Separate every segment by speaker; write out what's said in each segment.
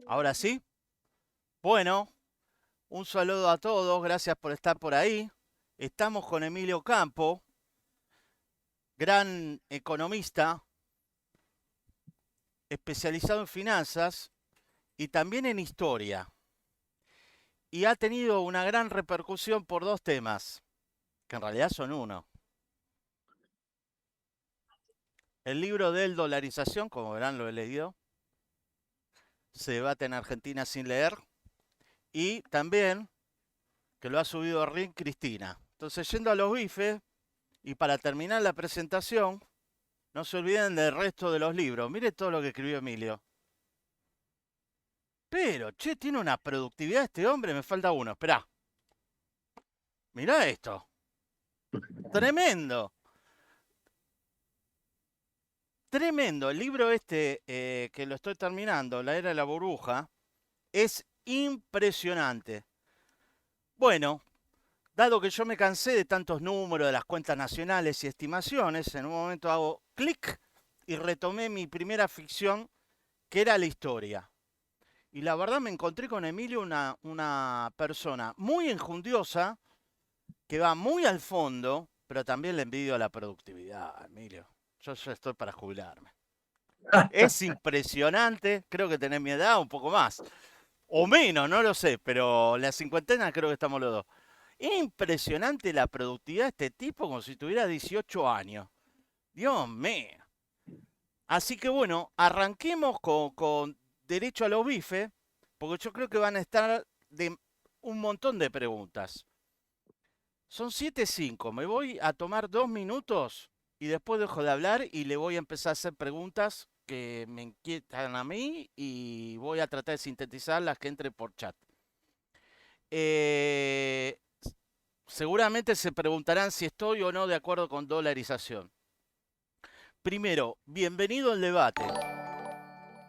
Speaker 1: Ahora sí. Bueno, un saludo a todos, gracias por estar por ahí. Estamos con Emilio Campo, gran economista, especializado en finanzas y también en historia. Y ha tenido una gran repercusión por dos temas, que en realidad son uno. El libro de él, Dolarización, como verán lo he leído, se debate en Argentina sin leer. Y también que lo ha subido a Ring Cristina. Entonces, yendo a los bifes, y para terminar la presentación, no se olviden del resto de los libros. Mire todo lo que escribió Emilio. Pero, che, tiene una productividad este hombre, me falta uno. Esperá, mirá esto. Tremendo. Tremendo. El libro este, que lo estoy terminando, La Era de la Burbuja, es impresionante. Bueno, dado que yo me cansé de tantos números, de las cuentas nacionales y estimaciones, en un momento hago clic y retomé mi primera ficción, que era la historia. Y la verdad me encontré con Emilio una persona muy enjundiosa, que va muy al fondo, pero también le envidio la productividad, Emilio. Yo ya estoy para jubilarme. Es impresionante, creo que tenés mi edad, un poco más. O menos, no lo sé, pero la cincuentena creo que estamos los dos. Impresionante la productividad de este tipo como si tuviera 18 años. Dios mío. Así que bueno, arranquemos con derecho a los bifes, porque yo creo que van a estar de un montón de preguntas. Son 7:05, me voy a tomar 2 minutos y después dejo de hablar y le voy a empezar a hacer preguntas que me inquietan a mí y voy a tratar de sintetizar las que entre por chat. Eh, Seguramente se preguntarán si estoy o no de acuerdo con dolarización. Primero, bienvenido al debate.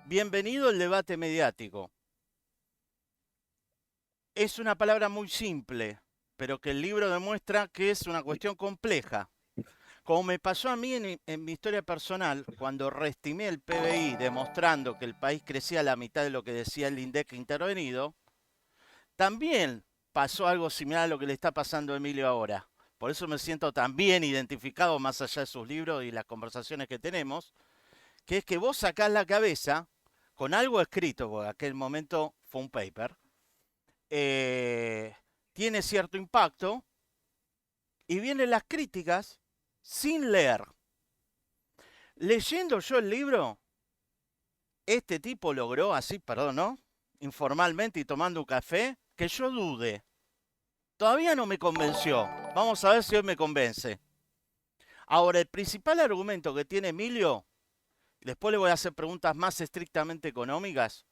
Speaker 1: Bienvenido al debate mediático. Es una palabra muy simple, pero que el libro demuestra que es una cuestión compleja. Como me pasó a mí en mi historia personal, cuando reestimé el PBI demostrando que el país crecía a la mitad de lo que decía el INDEC intervenido, también pasó algo similar a lo que le está pasando a Emilio ahora. Por eso me siento tan bien identificado más allá de sus libros y las conversaciones que tenemos, que es que vos sacás la cabeza con algo escrito, porque aquel momento fue un paper, eh, tiene cierto impacto, y vienen las críticas sin leer. Leyendo yo el libro, este tipo logró, así, perdón, ¿no? Informalmente y tomando un café, que yo dude. Todavía no me convenció. Vamos a ver si hoy me convence. Ahora, el principal argumento que tiene Emilio, después le voy a hacer preguntas más estrictamente económicas,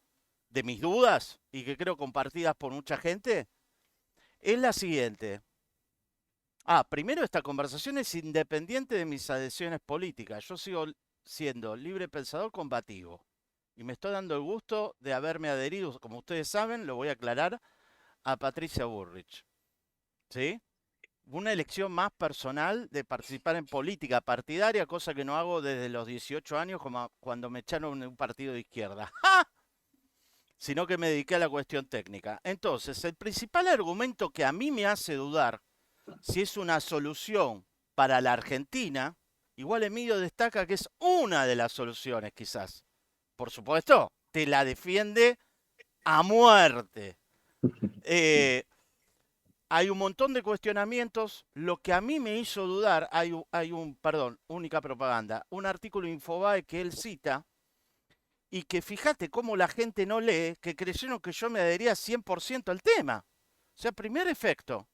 Speaker 1: de mis dudas, y que creo compartidas por mucha gente, es la siguiente. Primero, esta conversación es independiente de mis adhesiones políticas. Yo sigo siendo libre pensador combativo. Y me estoy dando el gusto de haberme adherido, como ustedes saben, lo voy a aclarar, a Patricia Bullrich. ¿Sí? Una elección más personal de participar en política partidaria, cosa que no hago desde los 18 años, como cuando me echaron en un partido de izquierda. ¡Ja! Sino que me dediqué a la cuestión técnica. Entonces, el principal argumento que a mí me hace dudar si es una solución para la Argentina, igual Emilio destaca que es una de las soluciones quizás. Por supuesto, te la defiende a muerte. Eh, Hay un montón de cuestionamientos. Lo que a mí me hizo dudar, perdón, única propaganda, un artículo de Infobae que él cita y que fíjate cómo la gente no lee, que creyeron que yo me adhería 100% al tema. O sea, primer efecto,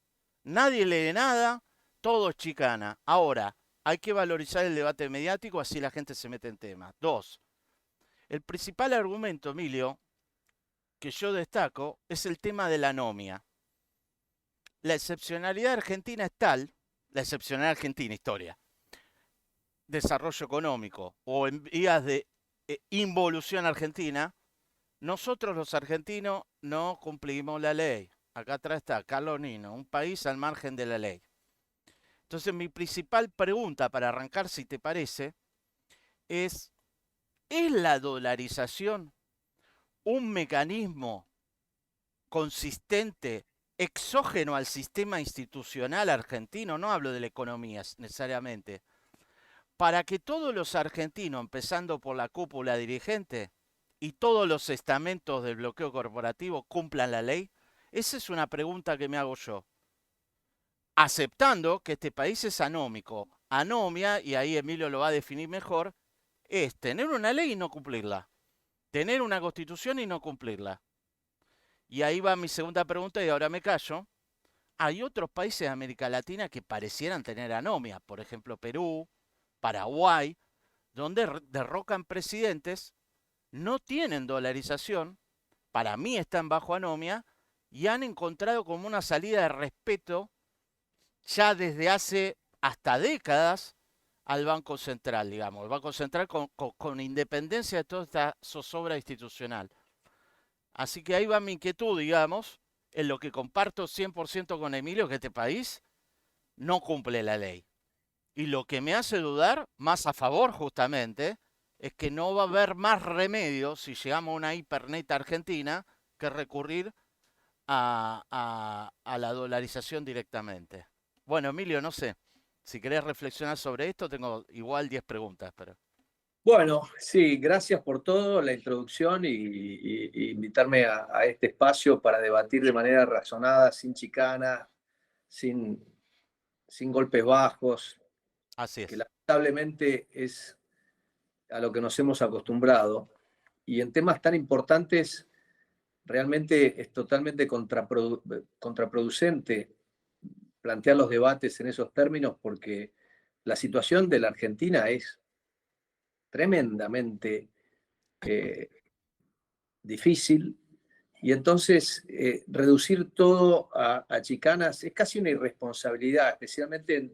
Speaker 1: nadie lee nada, todo es chicana. Ahora, hay que valorizar el debate mediático, así la gente se mete en tema. Dos, el principal argumento, Emilio, que yo destaco, es el tema de la anomia. La excepcionalidad argentina es tal, la excepcionalidad argentina, historia, desarrollo económico o en vías de involución argentina, nosotros los argentinos no cumplimos la ley. Acá atrás está Carlos Nino, un país al margen de la ley. Entonces mi principal pregunta para arrancar, si te parece, ¿es la dolarización un mecanismo consistente, exógeno al sistema institucional argentino, no hablo de la economía necesariamente, para que todos los argentinos, empezando por la cúpula dirigente y todos los estamentos del bloqueo corporativo, cumplan la ley? Esa es una pregunta que me hago yo. Aceptando que este país es anómico. Anomia, y ahí Emilio lo va a definir mejor, es tener una ley y no cumplirla. Tener una constitución y no cumplirla. Y ahí va mi segunda pregunta y ahora me callo. Hay otros países de América Latina que parecieran tener anomia, por ejemplo Perú, Paraguay, donde derrocan presidentes, no tienen dolarización, para mí están bajo anomia y han encontrado como una salida de respeto ya desde hace hasta décadas al Banco Central, digamos, el Banco Central con independencia de toda esta zozobra institucional. Así que ahí va mi inquietud, digamos, en lo que comparto 100% con Emilio, que este país no cumple la ley. Y lo que me hace dudar, más a favor justamente, es que no va a haber más remedio si llegamos a una hiperneta argentina que recurrir a la dolarización directamente. Bueno, Emilio, no sé. Si querés reflexionar sobre esto, tengo igual 10 preguntas, pero...
Speaker 2: Bueno, sí, gracias por todo, la introducción y invitarme a este espacio para debatir de manera razonada, sin chicana, sin, sin golpes bajos,
Speaker 1: Así
Speaker 2: que
Speaker 1: es.
Speaker 2: lamentablemente es a lo que nos hemos acostumbrado. Y en temas tan importantes, realmente es totalmente contraproducente plantear los debates en esos términos porque la situación de la Argentina es tremendamente eh, difícil y entonces reducir todo a chicanas es casi una irresponsabilidad, especialmente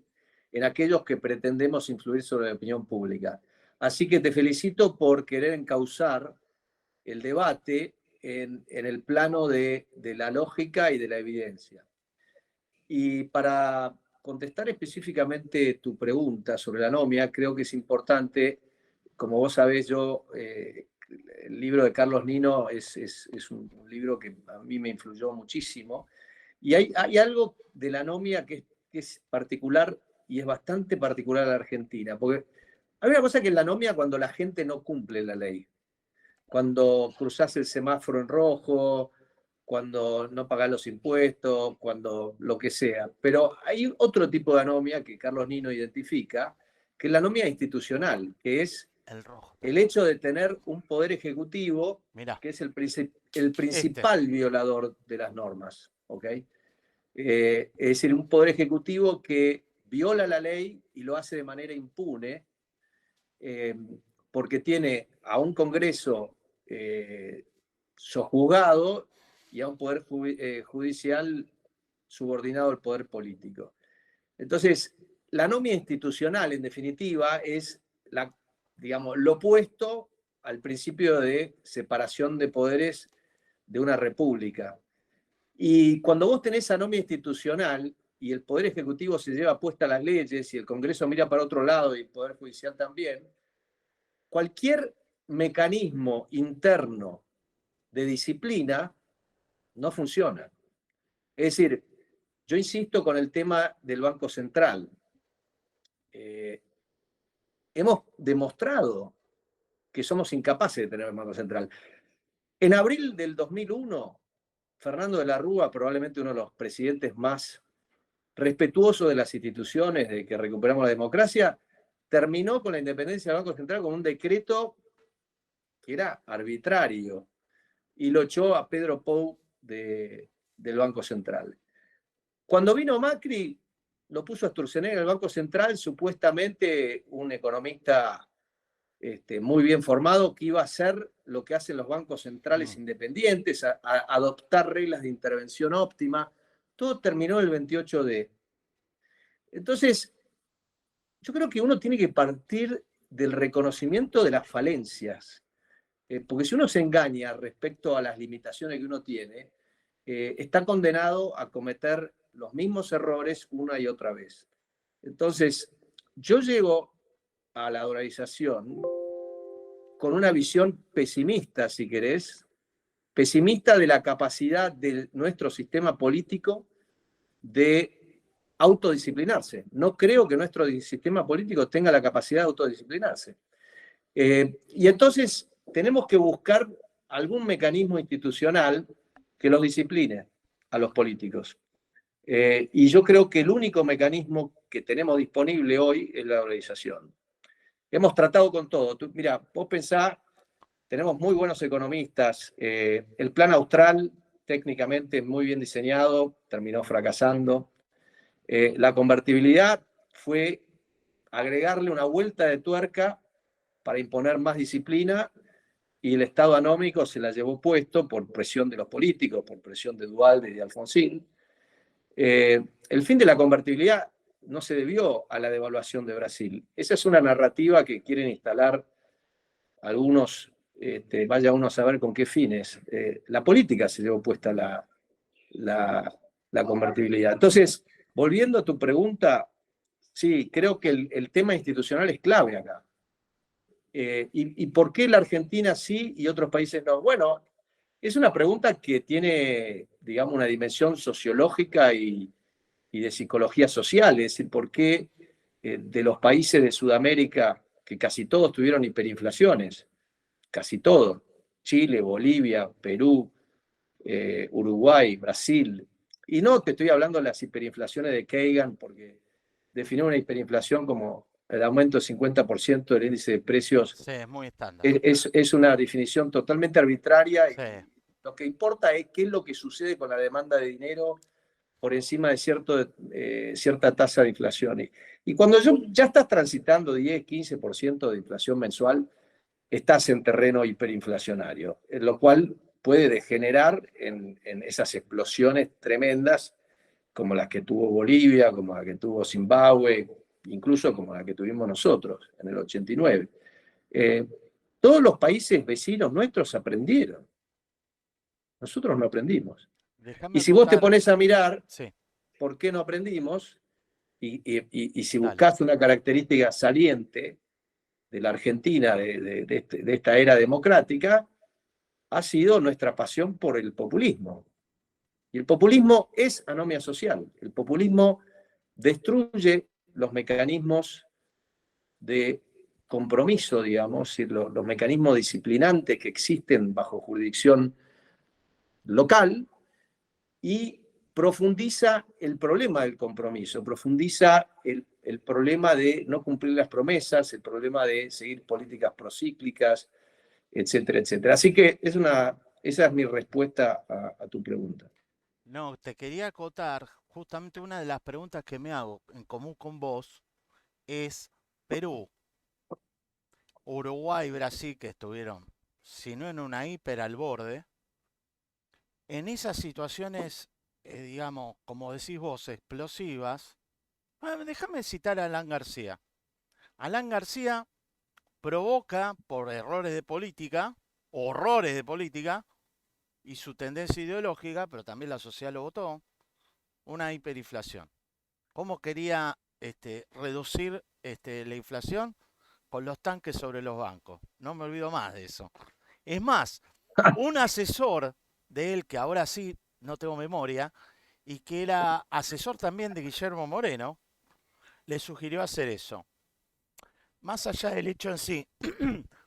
Speaker 2: en aquellos que pretendemos influir sobre la opinión pública. Así que te felicito por querer encauzar el debate en el plano de la lógica y de la evidencia. Y para contestar específicamente tu pregunta sobre la anomia, creo que es importante, como vos sabés, el libro de Carlos Nino es un libro que a mí me influyó muchísimo. Y hay algo de la anomia que es particular y es bastante particular a la Argentina, porque hay una cosa que es la anomia cuando la gente no cumple la ley, cuando cruzás el semáforo en rojo, cuando no pagás los impuestos, cuando lo que sea. Pero hay otro tipo de anomia que Carlos Nino identifica, que es la anomia institucional, que es
Speaker 1: El rojo,
Speaker 2: el
Speaker 1: perdón.
Speaker 2: hecho de tener un poder ejecutivo
Speaker 1: Mirá,
Speaker 2: que es el
Speaker 1: este.
Speaker 2: principal violador de las normas. ¿Ok? Es decir, un poder ejecutivo que viola la ley y lo hace de manera impune, eh, porque tiene a un Congreso sojuzgado y a un poder judicial subordinado al poder político. Entonces, la anomia institucional, en definitiva, es digamos, lo opuesto al principio de separación de poderes de una república. Y cuando vos tenés anomia institucional y el Poder Ejecutivo se lleva puestas las leyes y el Congreso mira para otro lado y el Poder Judicial también, cualquier mecanismo interno de disciplina no funciona. Es decir, yo insisto con el tema del Banco Central. Eh, Hemos demostrado que somos incapaces de tener el Banco Central. En abril del 2001, Fernando de la Rúa, probablemente uno de los presidentes más respetuosos de las instituciones, de que recuperamos la democracia, terminó con la independencia del Banco Central con un decreto que era arbitrario y lo echó a Pedro Pou del Banco Central. Cuando vino Macri, lo puso a Sturzenegger en el Banco Central, supuestamente un economista muy bien formado, que iba a hacer lo que hacen los bancos centrales
Speaker 1: Mm.
Speaker 2: independientes, a adoptar reglas de intervención óptima. Todo terminó el 28D. Entonces, yo creo que uno tiene que partir del reconocimiento de las falencias, porque si uno se engaña respecto a las limitaciones que uno tiene, está condenado a cometer los mismos errores una y otra vez. Entonces, yo llego a la dolarización con una visión pesimista, si querés, pesimista de la capacidad de nuestro sistema político de autodisciplinarse. No creo que nuestro sistema político tenga la capacidad de autodisciplinarse. Y entonces tenemos que buscar algún mecanismo institucional que los discipline a los políticos. Y yo creo que el único mecanismo que tenemos disponible hoy es la organización. Hemos tratado con todo. Mira, vos pensá, tenemos muy buenos economistas. El plan austral, técnicamente muy bien diseñado, terminó fracasando. La convertibilidad fue agregarle una vuelta de tuerca para imponer más disciplina y el Estado anómico se la llevó puesto por presión de los políticos, por presión de Duhalde y de Alfonsín. El fin de la convertibilidad no se debió a la devaluación de Brasil. Esa es una narrativa que quieren instalar algunos, vaya uno a saber con qué fines. La política se llevó puesta la convertibilidad. Entonces, volviendo a tu pregunta, sí, creo que el tema institucional es clave acá. ¿Y por qué la Argentina sí y otros países no? Bueno, es una pregunta que tiene, digamos, una dimensión sociológica y de psicología social, es decir, por qué de los países de Sudamérica, que casi todos tuvieron hiperinflaciones, casi todos, Chile, Bolivia, Perú, Uruguay, Brasil, y no te estoy hablando de las hiperinflaciones de Kagan, porque definió una hiperinflación como el aumento del 50% del índice de precios.
Speaker 1: Sí, es muy estándar.
Speaker 2: Es una definición totalmente arbitraria.
Speaker 1: Sí.
Speaker 2: Y lo que importa es qué es lo que sucede con la demanda de dinero por encima de cierta tasa de inflación. Y cuando ya estás transitando 10, 15% de inflación mensual, estás en terreno hiperinflacionario, lo cual puede degenerar en esas explosiones tremendas como las que tuvo Bolivia, como la que tuvo Zimbabue, incluso como la que tuvimos nosotros en el 89. Todos los países vecinos nuestros aprendieron. Nosotros no aprendimos.
Speaker 1: Déjame
Speaker 2: Y si vos te
Speaker 1: acotar.
Speaker 2: pones a mirar
Speaker 1: Sí,
Speaker 2: por qué no aprendimos, y si
Speaker 1: dale.
Speaker 2: buscas una característica saliente de la Argentina de esta era democrática, ha sido nuestra pasión por el populismo. Y el populismo es anomia social. El populismo destruye los mecanismos de compromiso, digamos, y los mecanismos disciplinantes que existen bajo jurisdicción local y profundiza el problema del compromiso, profundiza el problema de no cumplir las promesas, el problema de seguir políticas procíclicas, etcétera, etcétera. Así que esa es mi respuesta a tu pregunta.
Speaker 1: No, te quería acotar, justamente una de las preguntas que me hago en común con vos es Perú, Uruguay y Brasil, que estuvieron, si no en una hiper al borde, en esas situaciones, digamos, como decís vos, explosivas. Déjame citar a Alan García. Alan García provoca, por errores de política, horrores de política, y su tendencia ideológica, pero también la sociedad lo votó, una hiperinflación. ¿Cómo quería reducir la inflación? Con los tanques sobre los bancos. No me olvido más de eso. Es más, un asesor de él, que ahora sí no tengo memoria, y que era asesor también de Guillermo Moreno, le sugirió hacer eso. Más allá del hecho en sí,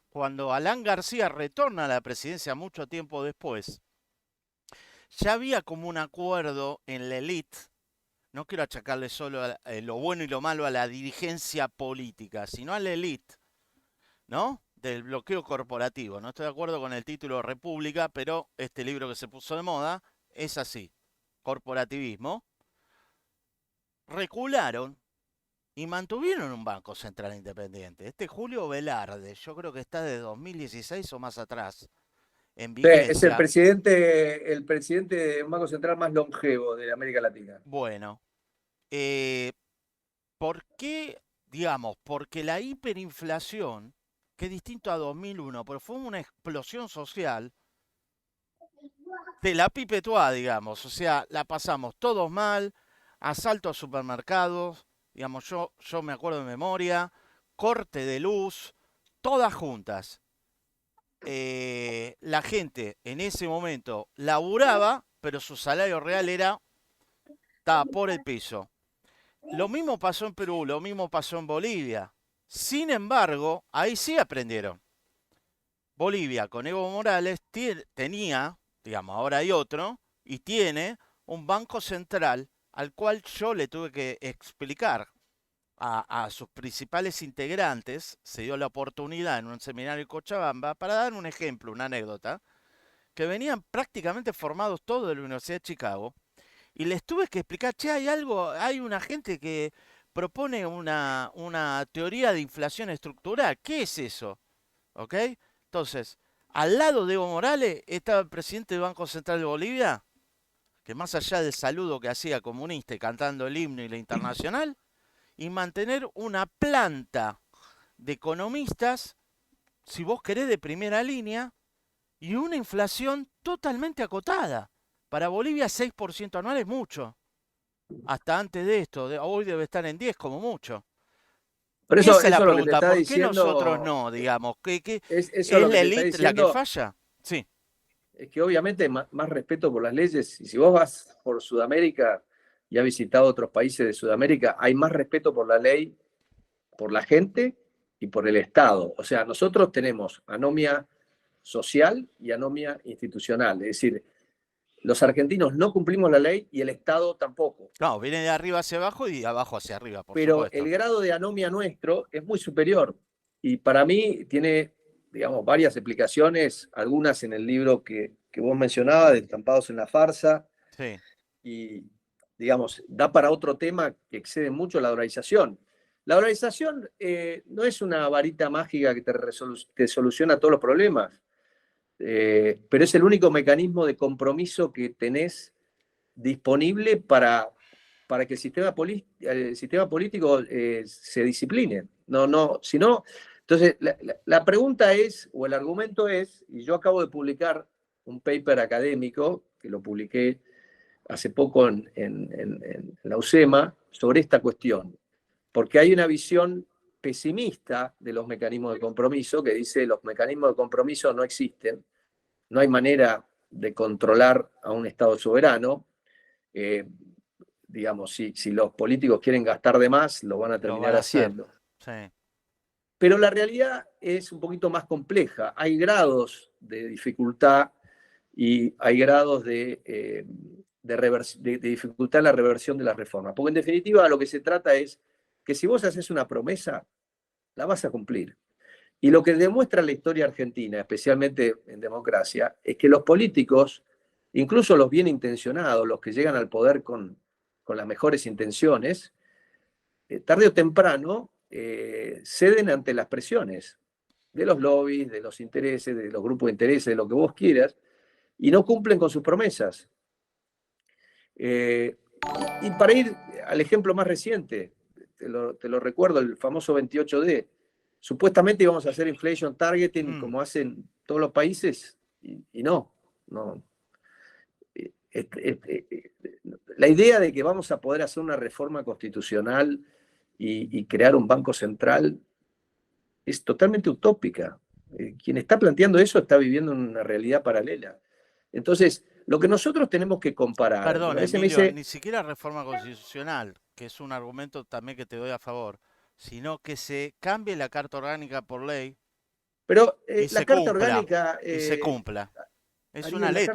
Speaker 1: cuando Alan García retorna a la presidencia mucho tiempo después, ya había como un acuerdo en la élite. No quiero achacarle solo lo bueno y lo malo a la dirigencia política, sino a la élite, ¿no? Del bloqueo corporativo. No estoy de acuerdo con el título República, pero este libro que se puso de moda es así, corporativismo. Recularon y mantuvieron un Banco Central independiente. Este Julio Velarde, yo creo que está de 2016 o más atrás, en
Speaker 2: Es
Speaker 1: vigencia.
Speaker 2: el presidente de un banco central más longevo de América Latina.
Speaker 1: Bueno, ¿por qué? Digamos, porque la hiperinflación, que es distinto a 2001, pero fue una explosión social, de la pipetoa, digamos, o sea, la pasamos todos mal, asalto a supermercados, digamos, yo me acuerdo de memoria, corte de luz, todas juntas. la gente en ese momento laburaba, pero su salario real estaba por el piso. Lo mismo pasó en Perú, lo mismo pasó en Bolivia. Sin embargo, ahí sí aprendieron. Bolivia con Evo Morales tenía, digamos, ahora hay otro, y tiene un banco central al cual yo le tuve que explicar a sus principales integrantes, se dio la oportunidad en un seminario en Cochabamba, para dar un ejemplo, una anécdota, que venían prácticamente formados todos de la Universidad de Chicago, y les tuve que explicar, che, hay algo, hay una gente que propone una teoría de inflación estructural, ¿qué es eso? ¿Ok? Entonces, al lado de Evo Morales estaba el presidente del Banco Central de Bolivia, que más allá del saludo que hacía comunista y cantando el himno y la internacional, y mantener una planta de economistas, si vos querés, de primera línea, y una inflación totalmente acotada. Para Bolivia 6% anual es mucho. Hasta antes de esto, hoy debe estar en 10 como mucho.
Speaker 2: Por eso,
Speaker 1: Esa es la
Speaker 2: eso lo que te
Speaker 1: pregunta,
Speaker 2: está
Speaker 1: ¿por qué nosotros
Speaker 2: diciendo,
Speaker 1: no, digamos? ¿Qué,
Speaker 2: eso
Speaker 1: es
Speaker 2: lo que
Speaker 1: la
Speaker 2: te está
Speaker 1: élite la que
Speaker 2: diciendo
Speaker 1: falla? Sí,
Speaker 2: es que obviamente más respeto por las leyes, y si vos vas por Sudamérica y has visitado otros países de Sudamérica, hay más respeto por la ley, por la gente y por el Estado. O sea, nosotros tenemos anomia social y anomia institucional. Es decir, los argentinos no cumplimos la ley y el Estado tampoco.
Speaker 1: claro, viene de arriba hacia abajo y de abajo hacia arriba, por
Speaker 2: Pero el
Speaker 1: supuesto.
Speaker 2: grado de anomia nuestro es muy superior. Y para mí tiene, digamos, varias explicaciones, algunas en el libro que vos mencionabas, de Estampados en la Farsa,
Speaker 1: Sí,
Speaker 2: y, digamos, da para otro tema que excede mucho la dolarización. La dolarización no es una varita mágica que te soluciona todos los problemas, pero es el único mecanismo de compromiso que tenés disponible para que el sistema político se discipline. No, no, si no, entonces la pregunta es, o el argumento es, y yo acabo de publicar un paper académico, que lo publiqué hace poco en la UCEMA, sobre esta cuestión, porque hay una visión pesimista de los mecanismos de compromiso que dice los mecanismos de compromiso no existen, no hay manera de controlar a un Estado soberano. eh, digamos, si los políticos quieren gastar de más, lo van a
Speaker 1: lo van
Speaker 2: terminar
Speaker 1: a hacer.
Speaker 2: haciendo.
Speaker 1: Sí.
Speaker 2: Pero la realidad es un poquito más compleja. Hay grados de dificultad y hay grados de dificultad en la reversión de las reformas. Porque en definitiva lo que se trata es que si vos haces una promesa, la vas a cumplir. Y lo que demuestra la historia argentina, especialmente en democracia, es que los políticos, incluso los bien intencionados, los que llegan al poder con las mejores intenciones, tarde o temprano ceden ante las presiones de los lobbies, de los intereses, de los grupos de intereses, de lo que vos quieras, y no cumplen con sus promesas. Y para ir al ejemplo más reciente, te lo recuerdo, el famoso 28D, supuestamente íbamos a hacer inflation targeting
Speaker 1: Mm.
Speaker 2: como hacen todos los países, y no, no. La idea de que vamos a poder hacer una reforma constitucional y crear un banco central es totalmente utópica. Quien está planteando eso está viviendo en una realidad paralela. Entonces, lo que nosotros tenemos que comparar, porque
Speaker 1: Perdón,
Speaker 2: a veces me
Speaker 1: Emilio,
Speaker 2: dice,
Speaker 1: ni siquiera reforma constitucional, que es un argumento también que te doy a favor, sino que se cambie la Carta Orgánica por ley
Speaker 2: pero
Speaker 1: y
Speaker 2: la
Speaker 1: se
Speaker 2: carta
Speaker 1: cumpla,
Speaker 2: orgánica,
Speaker 1: y se cumpla. Es una
Speaker 2: Ariel,
Speaker 1: letra.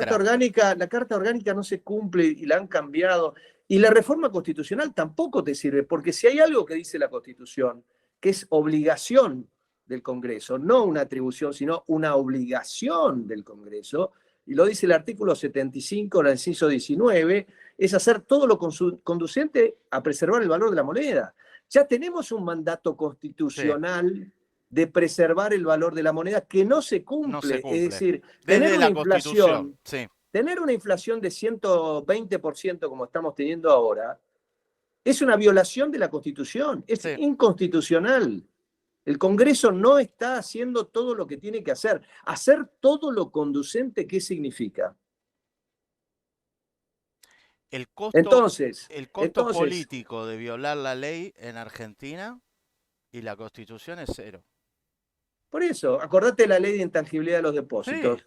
Speaker 2: la carta orgánica no se cumple y la han cambiado. Y la reforma constitucional tampoco te sirve, porque si hay algo que dice la Constitución, que es obligación del Congreso, no una atribución, sino una obligación del Congreso, y lo dice el artículo 75, en el inciso 19, es hacer todo lo conducente a preservar el valor de la moneda. Ya tenemos un mandato
Speaker 1: Sí,
Speaker 2: constitucional de preservar el valor de la moneda que no se
Speaker 1: no se
Speaker 2: cumple. Es
Speaker 1: cumple.
Speaker 2: decir,
Speaker 1: Desde la Constitución, sí,
Speaker 2: tener una inflación de 120% como estamos teniendo ahora es una violación de la Constitución, es
Speaker 1: sí.
Speaker 2: inconstitucional. El Congreso no está haciendo todo lo que tiene que hacer. Hacer todo lo conducente, ¿qué significa?
Speaker 1: El costo,
Speaker 2: Entonces,
Speaker 1: el costo
Speaker 2: entonces,
Speaker 1: político de violar la ley en Argentina y la Constitución es cero.
Speaker 2: Por eso, acordate de la ley de intangibilidad de los
Speaker 1: Sí,
Speaker 2: depósitos.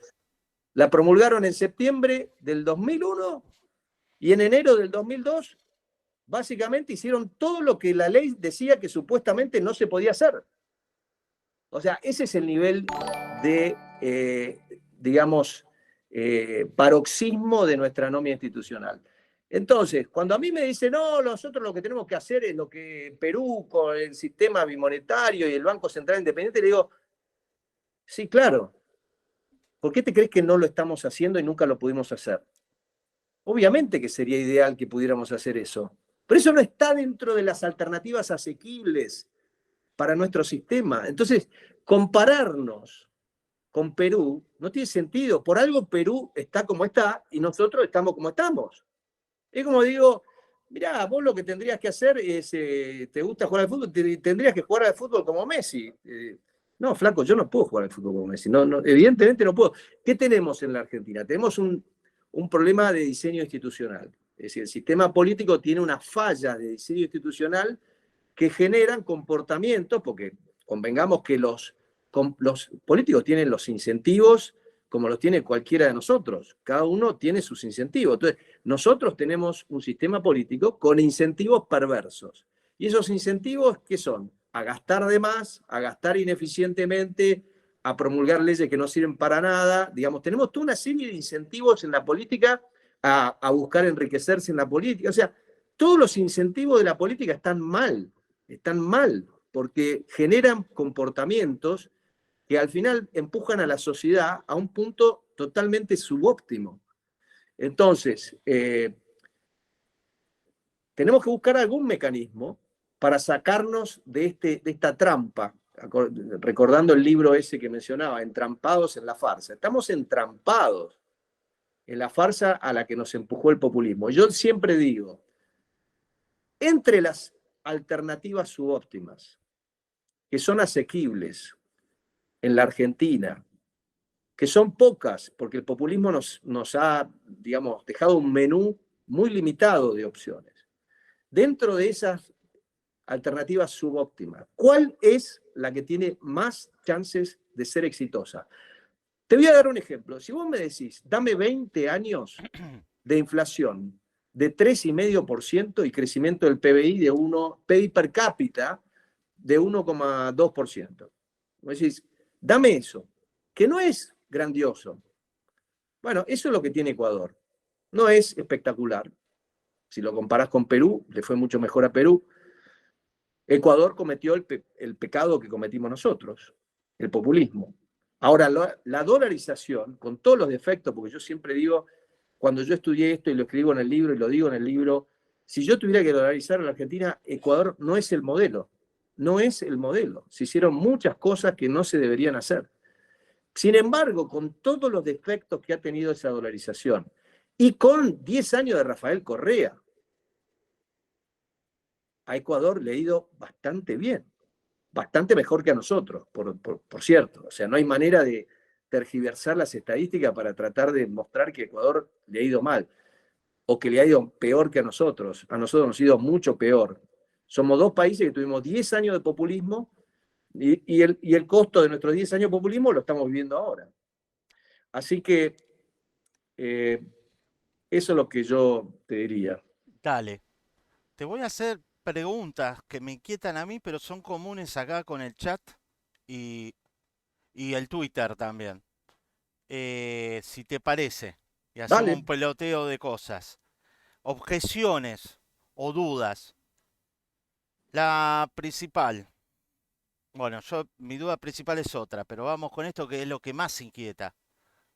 Speaker 2: La promulgaron en septiembre del 2001 y en enero del 2002 básicamente hicieron todo lo que la ley decía que supuestamente no se podía hacer. O sea, ese es el nivel de, digamos, paroxismo de nuestra anomia institucional. Entonces, cuando a mí me dicen, no, nosotros lo que tenemos que hacer es lo que Perú con el sistema bimonetario y el Banco Central Independiente, le digo, sí, claro, ¿por qué te crees que no lo estamos haciendo y nunca lo pudimos hacer? Obviamente que sería ideal que pudiéramos hacer eso, pero eso no está dentro de las alternativas asequibles para nuestro sistema. Entonces, compararnos con Perú no tiene sentido. Por algo Perú está como está y nosotros estamos como estamos. Es como digo, mirá, vos lo que tendrías que hacer es, ¿te gusta jugar al fútbol? Tendrías que jugar al fútbol como Messi. No, flaco, yo no puedo jugar al fútbol como Messi. No, no, evidentemente no puedo. ¿Qué tenemos en la Argentina? Tenemos un problema de diseño institucional. Es decir, el sistema político tiene una falla de diseño institucional que generan comportamientos, porque convengamos que los políticos tienen los incentivos como los tiene cualquiera de nosotros. Cada uno tiene sus incentivos. Entonces, nosotros tenemos un sistema político con incentivos perversos. ¿Y esos incentivos qué son? A gastar de más, a gastar ineficientemente, a promulgar leyes que no sirven para nada. Digamos, tenemos toda una serie de incentivos en la política a buscar enriquecerse en la política. O sea, todos los incentivos de la política están mal, porque generan comportamientos que al final empujan a la sociedad a un punto totalmente subóptimo. Entonces, tenemos que buscar algún mecanismo para sacarnos de esta trampa, recordando el libro ese que mencionaba, Entrampados en la farsa. Estamos entrampados en la farsa a la que nos empujó el populismo. Yo siempre digo, entre las alternativas subóptimas, que son asequibles en la Argentina, que son pocas, porque el populismo nos ha, digamos, dejado un menú muy limitado de opciones. Dentro de esas alternativas subóptimas, ¿cuál es la que tiene más chances de ser exitosa? Te voy a dar un ejemplo. Si vos me decís, dame 20 años de inflación de 3,5% y crecimiento del PBI de PBI per cápita de 1,2%. Vos decís, dame eso, que no es grandioso. Bueno, eso es lo que tiene Ecuador. No es espectacular. Si lo comparás con Perú, le fue mucho mejor a Perú. Ecuador cometió el pecado que cometimos nosotros, el populismo. Ahora, la dolarización, con todos los defectos, porque yo siempre digo, cuando yo estudié esto y lo escribo en el libro y lo digo en el libro, si yo tuviera que dolarizar en la Argentina, Ecuador no es el modelo. No es el modelo. Se hicieron muchas cosas que no se deberían hacer. Sin embargo, con todos los defectos que ha tenido esa dolarización y con 10 años de Rafael Correa, a Ecuador le ha ido bastante bien, bastante mejor que a nosotros, por cierto. O sea, no hay manera de tergiversar las estadísticas para tratar de mostrar que a Ecuador le ha ido mal o que le ha ido peor que a nosotros. A nosotros nos ha ido mucho peor. Somos dos países que tuvimos 10 años de populismo y el costo de nuestros 10 años de populismo lo estamos viviendo ahora. Así que eh, eso es lo que yo te diría.
Speaker 1: dale. Te voy a hacer preguntas que me inquietan a mí, pero son comunes acá con el chat y, y el Twitter también. Si te parece, y hacemos un
Speaker 2: Dale.
Speaker 1: peloteo de cosas. Objeciones o dudas. La principal. Bueno, mi duda principal es otra, pero vamos con esto que es lo que más inquieta.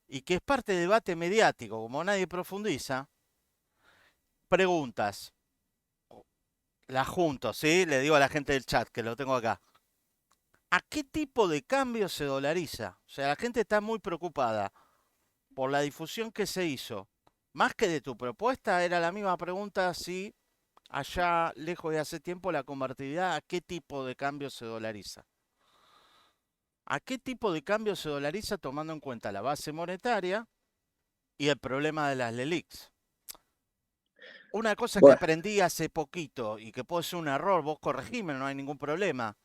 Speaker 1: Y que es parte del debate mediático, como nadie profundiza. Preguntas. Las junto, ¿sí? Le digo a la gente del chat que lo tengo acá. ¿A qué tipo de cambio se dolariza? O sea, la gente está muy preocupada por la difusión que se hizo. Más que de tu propuesta, era la misma pregunta si allá lejos de hace tiempo la convertibilidad, ¿a qué tipo de cambio se dolariza? ¿A qué tipo de cambio se dolariza tomando en cuenta la base monetaria y el problema de las LELIQs? Una cosa que
Speaker 2: Bueno,
Speaker 1: aprendí hace poquito y que puede ser un error, vos corregime, no hay ningún problema.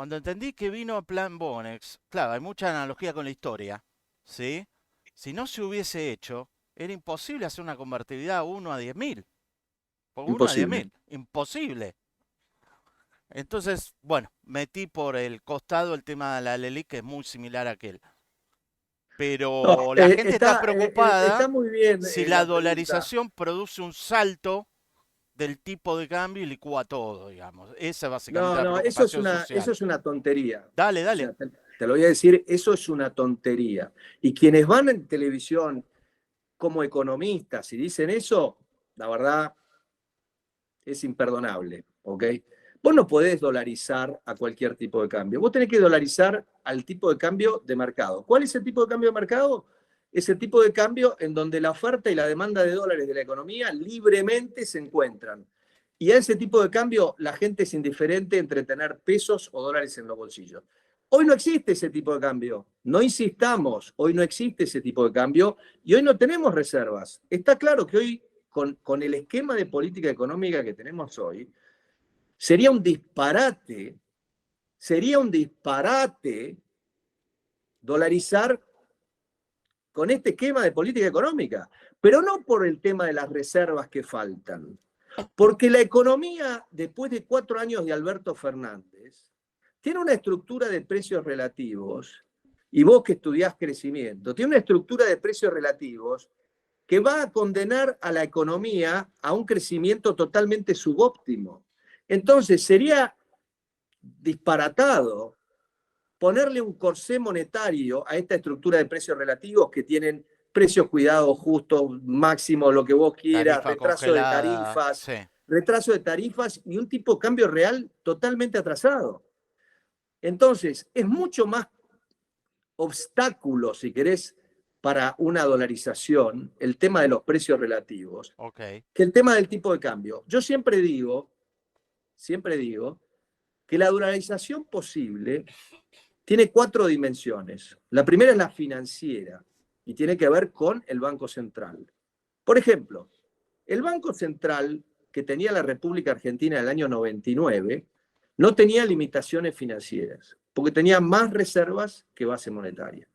Speaker 1: Cuando entendí que vino a Plan Bonex, claro, hay mucha analogía con la historia, ¿sí? Si no se hubiese hecho, era imposible hacer una convertibilidad 1 a 10.000. Por 1 a 10.000.
Speaker 2: Imposible.
Speaker 1: Imposible. Entonces, bueno, metí por el costado el tema de la LELIC, que es muy similar a aquel.
Speaker 2: No,
Speaker 1: Pero la gente está
Speaker 2: está
Speaker 1: preocupada
Speaker 2: muy bien
Speaker 1: si la
Speaker 2: la pregunta.
Speaker 1: dolarización produce un salto del tipo de cambio y licúa todo, digamos. Esa es básicamente
Speaker 2: No,
Speaker 1: la
Speaker 2: no,
Speaker 1: preocupación
Speaker 2: eso
Speaker 1: social.
Speaker 2: es una tontería.
Speaker 1: Dale,
Speaker 2: O
Speaker 1: dale.
Speaker 2: sea, te lo voy a decir, eso es una tontería. Y quienes van en televisión como economistas y dicen eso, la verdad es imperdonable, ¿ok? Vos no podés dolarizar a cualquier tipo de cambio. Vos tenés que dolarizar al tipo de cambio de mercado. ¿Cuál es el tipo de cambio de mercado? Es el tipo de cambio en donde la oferta y la demanda de dólares de la economía libremente se encuentran. Y a ese tipo de cambio la gente es indiferente entre tener pesos o dólares en los bolsillos. Hoy no existe ese tipo de cambio. No insistamos, hoy no existe ese tipo de cambio y hoy no tenemos reservas. Está claro que hoy, con el esquema de política económica que tenemos hoy, sería un disparate dolarizar con este esquema de política económica, pero no por el tema de las reservas que faltan, porque la economía, después de 4 años de Alberto Fernández, tiene una estructura de precios relativos, y vos que estudiás crecimiento, tiene una estructura de precios relativos que va a condenar a la economía a un crecimiento totalmente subóptimo. Entonces, sería disparatado ponerle un corsé monetario a esta estructura de precios relativos que tienen precios cuidados justos, máximo, lo que vos quieras,
Speaker 1: Tarifa congelada, sí.
Speaker 2: retraso de tarifas y un tipo de cambio real totalmente atrasado. Entonces, es mucho más obstáculo, si querés, para una dolarización, el tema de los precios relativos,
Speaker 1: Ok.
Speaker 2: que el tema del tipo de cambio. Yo siempre digo, que la dolarización posible tiene 4 dimensiones. La primera es la financiera y tiene que ver con el Banco Central. Por ejemplo, el Banco Central que tenía la República Argentina en el año 99 no tenía limitaciones financieras, porque tenía más reservas que base monetaria.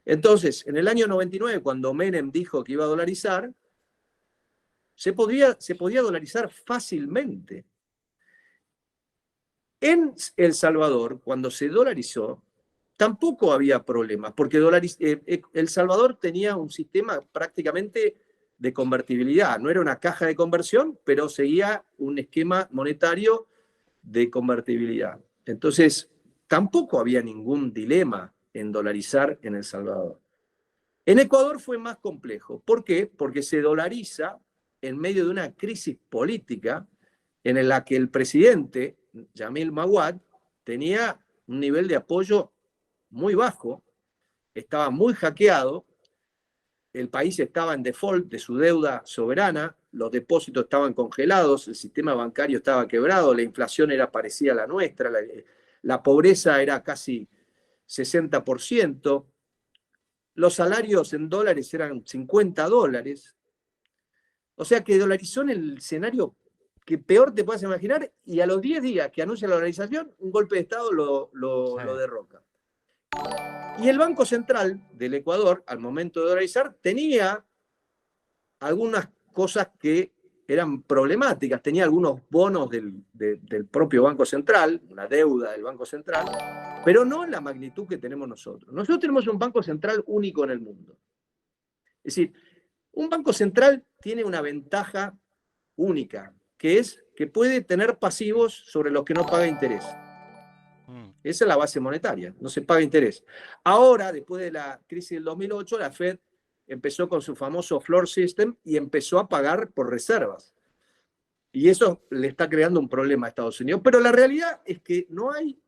Speaker 2: Entonces, en el año 99, cuando Menem dijo que iba a dolarizar, se podía dolarizar fácilmente. En El Salvador, cuando se dolarizó, tampoco había problemas, porque El Salvador tenía un sistema prácticamente de convertibilidad. No era una caja de conversión, pero seguía un esquema monetario de convertibilidad. Entonces, tampoco había ningún dilema en dolarizar en El Salvador. En Ecuador fue más complejo. ¿Por qué? Porque se dolariza en medio de una crisis política en la que el presidente, Yamil Maguad, tenía un nivel de apoyo muy bajo, estaba muy hackeado, el país estaba en default de su deuda soberana, los depósitos estaban congelados, el sistema bancario estaba quebrado, la inflación era parecida a la nuestra, la pobreza era casi 60%, los salarios en dólares eran $50. O sea que dolarizó en el escenario que peor te puedas imaginar y a los 10 días que anuncia la dolarización, un golpe de Estado
Speaker 1: Sí.
Speaker 2: lo derroca. Y el Banco Central del Ecuador, al momento de dolarizar, tenía algunas cosas que eran problemáticas. Tenía algunos bonos del propio Banco Central, una deuda del Banco Central, pero no en la magnitud que tenemos nosotros. Nosotros tenemos un Banco Central único en el mundo. Es decir, un Banco Central tiene una ventaja única, que es que puede tener pasivos sobre los que no paga interés. Esa es la base monetaria, no se paga interés. Ahora, después de la crisis del 2008, la Fed empezó con su famoso floor system y empezó a pagar por reservas. Y eso le está creando un problema a Estados Unidos. Pero la realidad es que no hay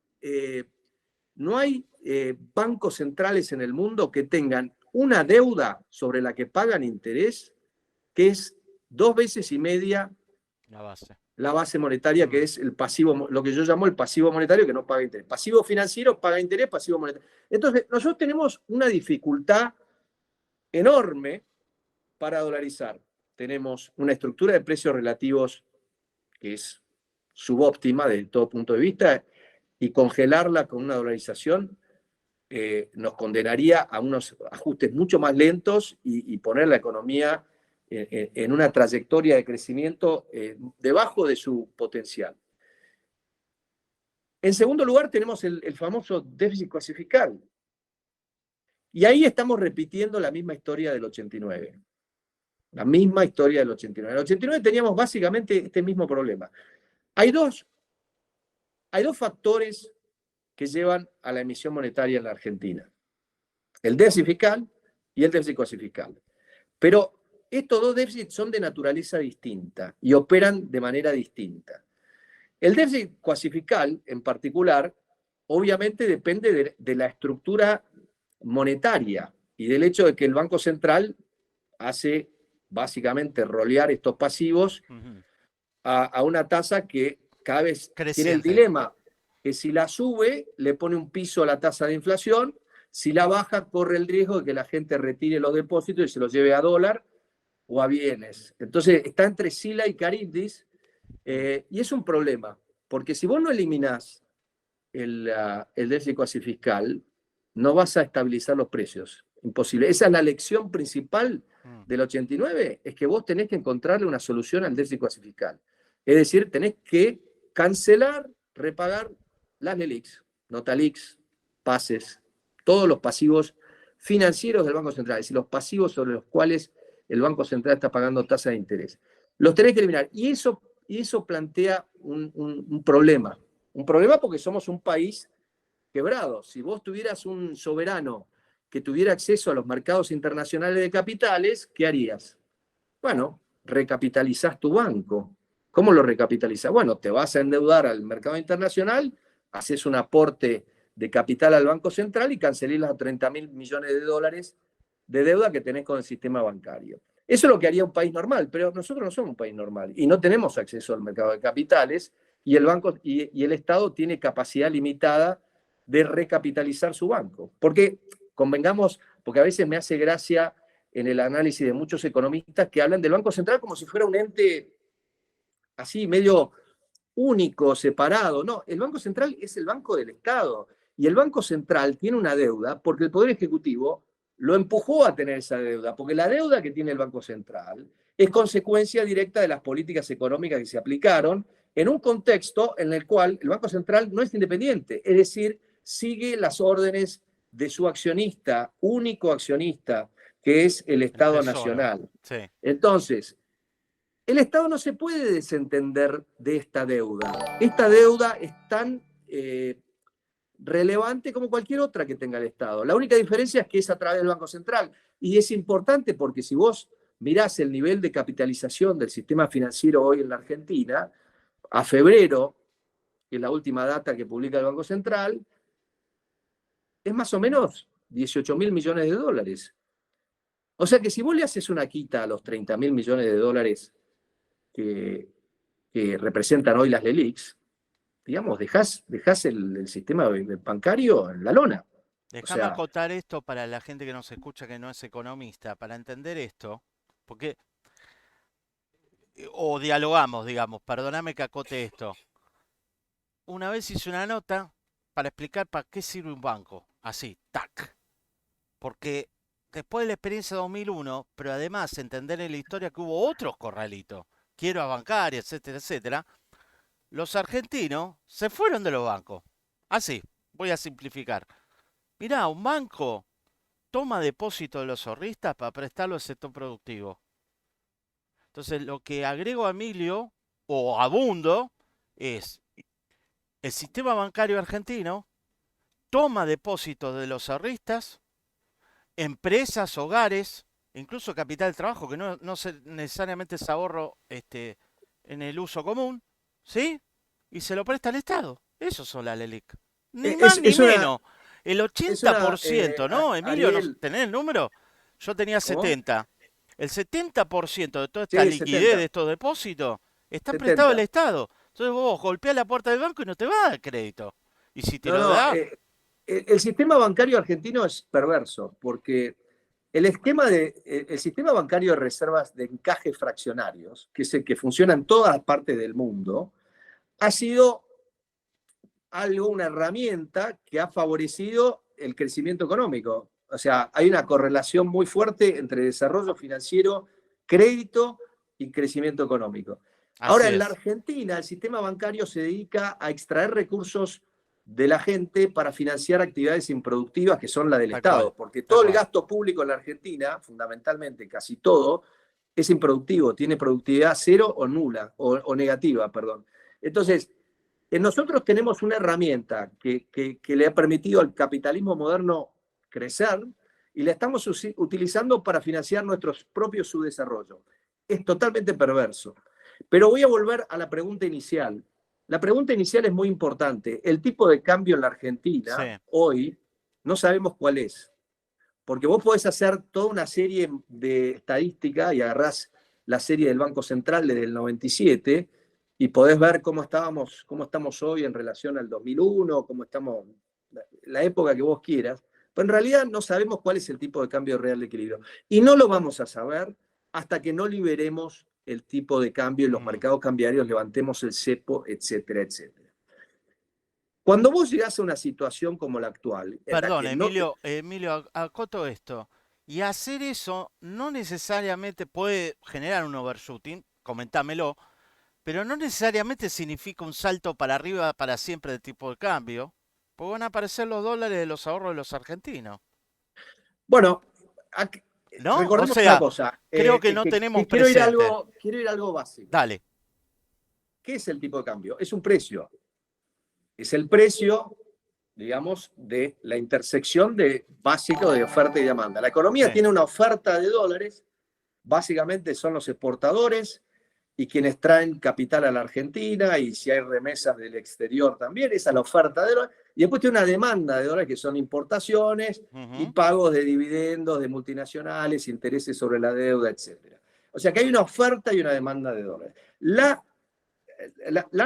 Speaker 2: bancos centrales en el mundo que tengan una deuda sobre la que pagan interés que es 2 veces y media
Speaker 1: La base.
Speaker 2: la base monetaria, que es el pasivo, lo que yo llamo el pasivo monetario que no paga interés. Pasivo financiero paga interés, pasivo monetario. Entonces, nosotros tenemos una dificultad enorme para dolarizar. Tenemos una estructura de precios relativos que es subóptima desde todo punto de vista. y congelarla con una dolarización nos condenaría a unos ajustes mucho más lentos y poner la economía en una trayectoria de crecimiento debajo de su potencial. En segundo lugar, tenemos el famoso déficit coasifical. Y ahí estamos repitiendo la misma historia del 89. La misma historia del 89. En el 89 teníamos básicamente este mismo problema. Hay dos factores que llevan a la emisión monetaria en la Argentina. El déficit fiscal y el déficit coasifical. Pero estos dos déficits son de naturaleza distinta y operan de manera distinta. El déficit coasifical, en particular, obviamente depende de la estructura monetaria y del hecho de que el Banco Central hace básicamente rolear estos pasivos a una tasa que cada vez tiene el dilema que si la sube le pone un piso a la tasa de inflación, si la baja corre el riesgo de que la gente retire los depósitos y se los lleve a dólar o a bienes. Entonces está entre Sila y Caribdis y es un problema, porque si vos no eliminás el déficit coasifiscal, no vas a estabilizar los precios. Imposible. Esa es la lección principal del 89, es que vos tenés que encontrarle una solución al déficit coasifiscal. Es decir, tenés que cancelar, repagar las LELIQs, Notalix, pases, todos los pasivos financieros del Banco Central, es decir, los pasivos sobre los cuales el Banco Central está pagando tasa de interés. Los tenés que eliminar. Y eso plantea un problema. Un problema porque somos un país quebrado. Si vos tuvieras un soberano que tuviera acceso a los mercados internacionales de capitales, ¿qué harías? Bueno, recapitalizás tu banco. ¿Cómo lo recapitalizás? Bueno, te vas a endeudar al mercado internacional, haces un aporte de capital al Banco Central y cancelás los 30.000 millones de dólares de deuda que tenés con el sistema bancario. Eso es lo que haría un país normal, pero nosotros no somos un país normal y no tenemos acceso al mercado de capitales y el banco y el Estado tiene capacidad limitada de recapitalizar su banco. Porque, convengamos, porque a veces me hace gracia en el análisis de muchos economistas que hablan del Banco Central como si fuera un ente así, medio único, separado. No, el Banco Central es el banco del Estado. Y el Banco Central tiene una deuda porque el Poder Ejecutivo lo empujó a tener esa deuda, porque la deuda que tiene el Banco Central es consecuencia directa de las políticas económicas que se aplicaron en un contexto en el cual el Banco Central no es independiente, es decir, sigue las órdenes de su accionista, único accionista, que es el Estado Nacional.
Speaker 1: Sí.
Speaker 2: Entonces, el Estado no se puede desentender de esta deuda. Esta deuda es tan relevante como cualquier otra que tenga el Estado. La única diferencia es que es a través del Banco Central. Y es importante porque si vos mirás el nivel de capitalización del sistema financiero hoy en la Argentina, a febrero, que es la última data que publica el Banco Central, es más o menos 18.000 millones de dólares. O sea que si vos le haces una quita a los 30.000 millones de dólares que representan hoy las LELIQs, digamos, dejás el sistema bancario en la lona.
Speaker 1: Déjame acotar esto para la gente que nos escucha que no es economista, para entender esto, porque, o dialogamos, digamos, perdóname que acote esto. Una vez hice una nota para explicar para qué sirve un banco, así, tac. Porque después de la experiencia de 2001, pero además entender en la historia que hubo otros corralitos, quiebras bancarias, etcétera, etcétera, los argentinos se fueron de los bancos. Así, voy a simplificar. Mirá, un banco toma depósito de los ahorristas para prestarlo al sector productivo. Entonces, lo que agrego a Emilio, o abundo, es el sistema bancario argentino toma depósitos de los ahorristas, empresas, hogares, incluso capital de trabajo, que no necesariamente es ahorro en el uso común, ¿sí? Y se lo presta al Estado. Esos son las LELIQ. Ni más ni menos. El 80%, ¿no? Emilio,
Speaker 2: Ariel,
Speaker 1: ¿tenés el número? Yo tenía
Speaker 2: ¿cómo?
Speaker 1: 70. El 70% de toda esta liquidez
Speaker 2: 70.
Speaker 1: de estos depósitos está
Speaker 2: 70.
Speaker 1: prestado al Estado. Entonces vos golpeás la puerta del banco y no te va a dar crédito. Y si te lo da...
Speaker 2: El sistema bancario argentino es perverso, porque el sistema bancario de reservas de encaje fraccionarios, que es el que funciona en todas partes del mundo, ha sido algo, una herramienta que ha favorecido el crecimiento económico. O sea, hay una correlación muy fuerte entre desarrollo financiero, crédito y crecimiento económico. Ahora,
Speaker 1: Así
Speaker 2: en la
Speaker 1: es,
Speaker 2: Argentina, el sistema bancario se dedica a extraer recursos de la gente para financiar actividades improductivas que son la del
Speaker 1: tal cual,
Speaker 2: Estado, porque
Speaker 1: tal
Speaker 2: todo el
Speaker 1: cual.
Speaker 2: gasto público en la Argentina, fundamentalmente casi todo, es improductivo, tiene productividad cero o nula, o negativa, perdón. Entonces, nosotros tenemos una herramienta que le ha permitido al capitalismo moderno crecer y la estamos utilizando para financiar nuestros propios subdesarrollos. Es totalmente perverso. Pero voy a volver a la pregunta inicial. La pregunta inicial es muy importante. El tipo de cambio en la
Speaker 1: Sí,
Speaker 2: Argentina hoy no sabemos cuál es. Porque vos podés hacer toda una serie de estadística y agarrás la serie del Banco Central desde el 97 y podés ver cómo estamos hoy en relación al 2001, cómo estamos, la época que vos quieras. Pero en realidad no sabemos cuál es el tipo de cambio real de equilibrio. Y no lo vamos a saber hasta que no liberemos el tipo de cambio en los
Speaker 1: mm.
Speaker 2: mercados cambiarios, levantemos el cepo, etcétera, etcétera. Cuando vos llegás a una situación como la actual, en la
Speaker 1: Perdón,
Speaker 2: que no...
Speaker 1: Emilio, acoto esto. Y hacer eso no necesariamente puede generar un overshooting, comentámelo, pero no necesariamente significa un salto para arriba para siempre de tipo de cambio, porque van a aparecer los dólares de los ahorros de los argentinos.
Speaker 2: Bueno,
Speaker 1: ¿No? O
Speaker 2: recordemos una
Speaker 1: sea,
Speaker 2: cosa,
Speaker 1: creo que no tenemos
Speaker 2: quiero ir a
Speaker 1: presente.
Speaker 2: algo, quiero ir a algo básico.
Speaker 1: Dale.
Speaker 2: ¿Qué es el tipo de cambio? Es un precio. Es el precio, digamos, de la intersección de básico de oferta y demanda. La
Speaker 1: Sí.
Speaker 2: economía tiene una oferta de dólares, básicamente son los exportadores y quienes traen capital a la Argentina, y si hay remesas del exterior también, esa es la oferta de dólares. Y después tiene una demanda de dólares que son importaciones y
Speaker 1: Ujú.
Speaker 2: pagos de dividendos de multinacionales, intereses sobre la deuda, etc. O sea que hay una oferta y una demanda de dólares. La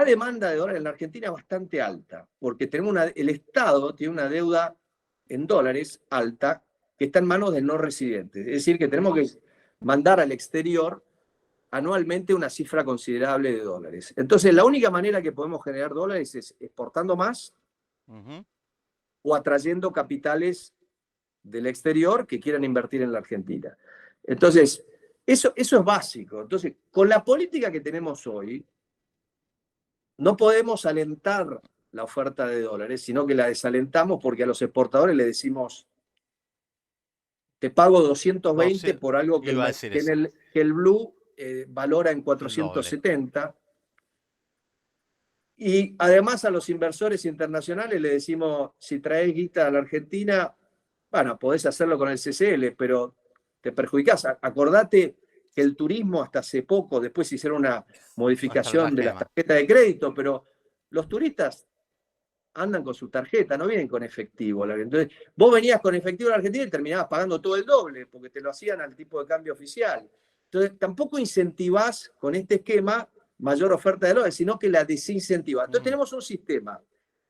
Speaker 2: demanda de dólares en la Argentina es bastante alta, porque el Estado tiene una deuda en dólares alta que está en manos de no residentes. Es decir, que tenemos que mandar al exterior anualmente una cifra considerable de dólares. Entonces, la única manera que podemos generar dólares es exportando más
Speaker 1: Ujú.
Speaker 2: o atrayendo capitales del exterior que quieran invertir en la Argentina. Entonces, eso es básico. Entonces, con la política que tenemos hoy, no podemos alentar la oferta de dólares, sino que la desalentamos porque a los exportadores le decimos, te pago 220 por algo
Speaker 1: Iba a decir eso,
Speaker 2: que el blue valora en
Speaker 1: el doble.
Speaker 2: 470. Y además a los inversores internacionales le decimos, si traes guita a la Argentina, bueno, podés hacerlo con el CCL, pero te perjudicás. Acordate que el turismo hasta hace poco, después hicieron una
Speaker 1: Nuestra la
Speaker 2: modificación de las
Speaker 1: gema.
Speaker 2: tarjetas de crédito, pero los turistas andan con su tarjeta, no vienen con efectivo. Entonces, vos venías con efectivo a la Argentina y terminabas pagando todo el doble, porque te lo hacían al tipo de cambio oficial. Entonces, tampoco incentivás con este esquema mayor oferta de dólares, sino que la desincentivas. Entonces,
Speaker 1: Ujú.
Speaker 2: tenemos un sistema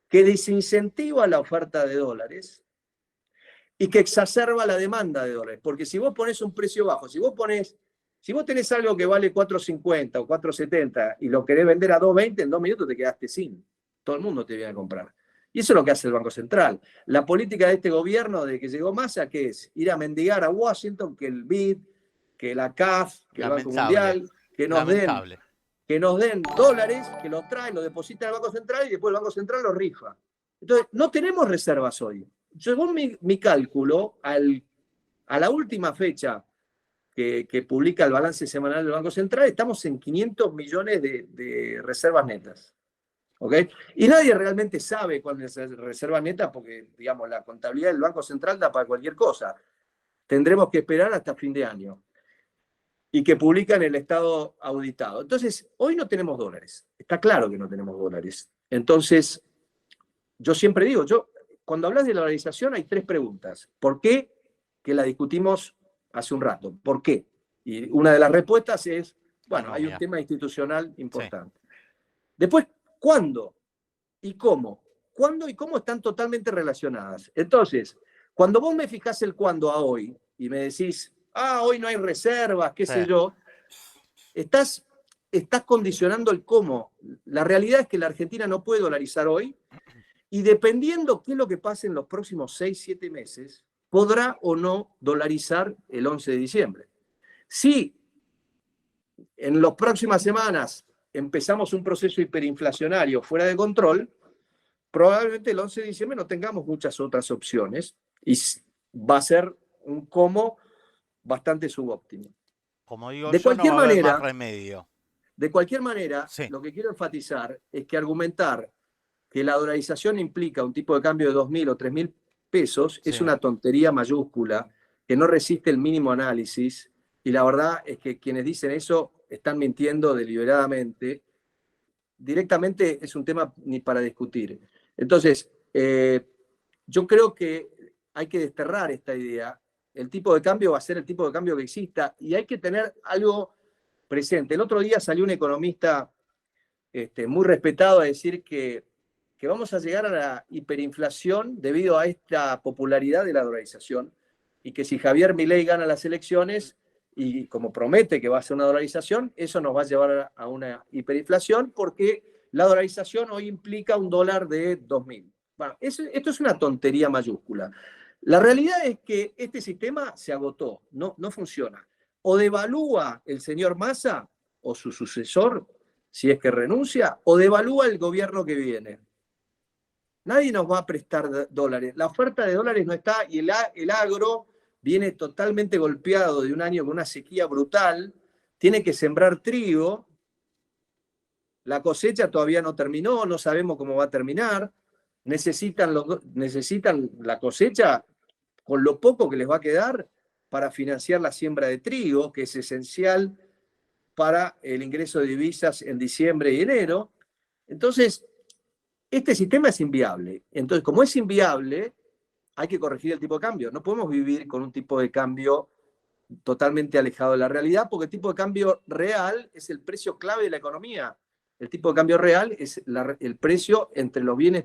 Speaker 2: que desincentiva la oferta de dólares y que exacerba la demanda de dólares. Porque si vos pones un precio bajo, si vos tenés algo que vale 4.50 o 4.70 y lo querés vender a 2.20, en 2 minutos te quedaste sin. Todo el mundo te viene a comprar. Y eso es lo que hace el Banco Central. La política de este gobierno, de que llegó Massa, ¿qué es? Ir a mendigar a Washington que el BID, que la CAF, que el Banco
Speaker 1: Lamentable,
Speaker 2: Mundial,
Speaker 1: lamentable.
Speaker 2: que nos den dólares, que los traen, los depositan al Banco Central y después el Banco Central los rifa. Entonces, no tenemos reservas hoy. Según mi cálculo, a la última fecha que publica el balance semanal del Banco Central, estamos en 500 millones de reservas netas. ¿Ok? Y nadie realmente sabe cuál es la reserva neta porque, digamos, la contabilidad del Banco Central da para cualquier cosa. Tendremos que esperar hasta fin de año y que publican el estado auditado. Entonces, hoy no tenemos dólares. Está claro que no tenemos dólares. Entonces, yo siempre digo, cuando hablas de la dolarización hay tres preguntas. ¿Por qué? Que la discutimos hace un rato. ¿Por qué? Y una de las respuestas es, bueno, hay un
Speaker 1: Anomia.
Speaker 2: tema institucional
Speaker 1: Sí.
Speaker 2: importante. Después, ¿cuándo y cómo? ¿Cuándo y cómo están totalmente relacionadas? Entonces, cuando vos me fijás el cuándo a hoy y me decís, hoy no hay reservas, qué
Speaker 1: Sí.
Speaker 2: sé yo, estás condicionando el cómo. La realidad es que la Argentina no puede dolarizar hoy y dependiendo qué es lo que pase en los próximos 6, 7 meses, podrá o no dolarizar el 11 de diciembre. Si en las próximas semanas empezamos un proceso hiperinflacionario fuera de control, probablemente el 11 de diciembre no tengamos muchas otras opciones y va a ser un cómo bastante subóptimo.
Speaker 1: Como digo
Speaker 2: De
Speaker 1: yo, no
Speaker 2: cualquier
Speaker 1: va a haber más
Speaker 2: manera,
Speaker 1: remedio.
Speaker 2: de cualquier manera,
Speaker 1: Sí,
Speaker 2: lo que quiero enfatizar es que argumentar que la dolarización implica un tipo de cambio de 2.000 o 3.000 pesos es
Speaker 1: sí.
Speaker 2: una tontería mayúscula que no resiste el mínimo análisis, y la verdad es que quienes dicen eso están mintiendo deliberadamente. Directamente es un tema ni para discutir. Entonces, yo creo que hay que desterrar esta idea. El tipo de cambio va a ser el tipo de cambio que exista y hay que tener algo presente. El otro día salió un economista muy respetado a decir que vamos a llegar a la hiperinflación debido a esta popularidad de la dolarización y que si Javier Milei gana las elecciones y como promete que va a ser una dolarización, eso nos va a llevar a una hiperinflación porque la dolarización hoy implica un dólar de 2.000. Bueno, esto es una tontería mayúscula. La realidad es que este sistema se agotó, no funciona. O devalúa el señor Massa o su sucesor, si es que renuncia, o devalúa el gobierno que viene. Nadie nos va a prestar dólares. La oferta de dólares no está y el agro viene totalmente golpeado de un año con una sequía brutal, tiene que sembrar trigo, la cosecha todavía no terminó, no sabemos cómo va a terminar, necesitan la cosecha con lo poco que les va a quedar para financiar la siembra de trigo, que es esencial para el ingreso de divisas en diciembre y enero. Entonces, este sistema es inviable. Entonces, como es inviable, hay que corregir el tipo de cambio. No podemos vivir con un tipo de cambio totalmente alejado de la realidad, porque el tipo de cambio real es el precio clave de la economía. El tipo de cambio real es el precio entre los bienes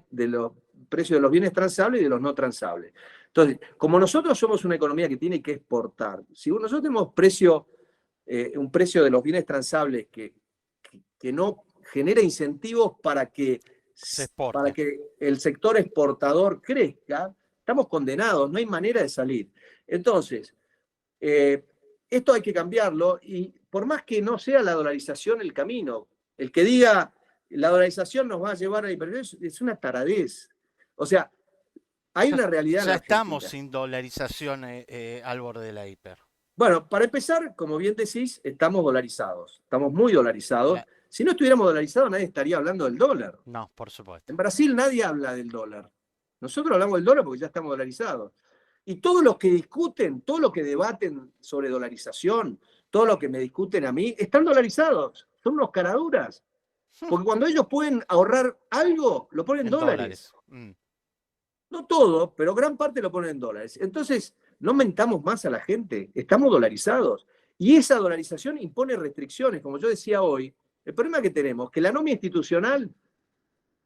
Speaker 2: precios de los bienes transables y de los no transables. Entonces, como nosotros somos una economía que tiene que exportar, si nosotros tenemos un precio de los bienes transables que no genera incentivos
Speaker 1: Se exporte.
Speaker 2: el sector exportador crezca, estamos condenados, no hay manera de salir. Entonces, esto hay que cambiarlo y por más que no sea la dolarización el camino, el que diga la dolarización nos va a llevar a la hiperinflación es una taradez. O sea, hay
Speaker 1: Ya,
Speaker 2: una realidad en
Speaker 1: ya
Speaker 2: la
Speaker 1: estamos
Speaker 2: Argentina.
Speaker 1: sin dolarización al borde de la hiper.
Speaker 2: Bueno, para empezar, como bien decís, estamos dolarizados, estamos muy dolarizados.
Speaker 1: La-
Speaker 2: Si no estuviéramos dolarizados, nadie estaría hablando del dólar.
Speaker 1: No, por supuesto.
Speaker 2: En Brasil nadie habla del dólar. Nosotros hablamos del dólar porque ya estamos dolarizados. Y todos los que discuten, todos los que debaten sobre dolarización, todos los que me discuten a mí, están dolarizados. Son unos caraduras. Porque cuando ellos pueden ahorrar algo, lo ponen en
Speaker 1: En
Speaker 2: dólares.
Speaker 1: dólares. Mm.
Speaker 2: No todo, pero gran parte lo ponen en dólares. Entonces, no mentamos más a la gente. Estamos dolarizados. Y esa dolarización impone restricciones. Como yo decía hoy, el problema que tenemos es que la anomia institucional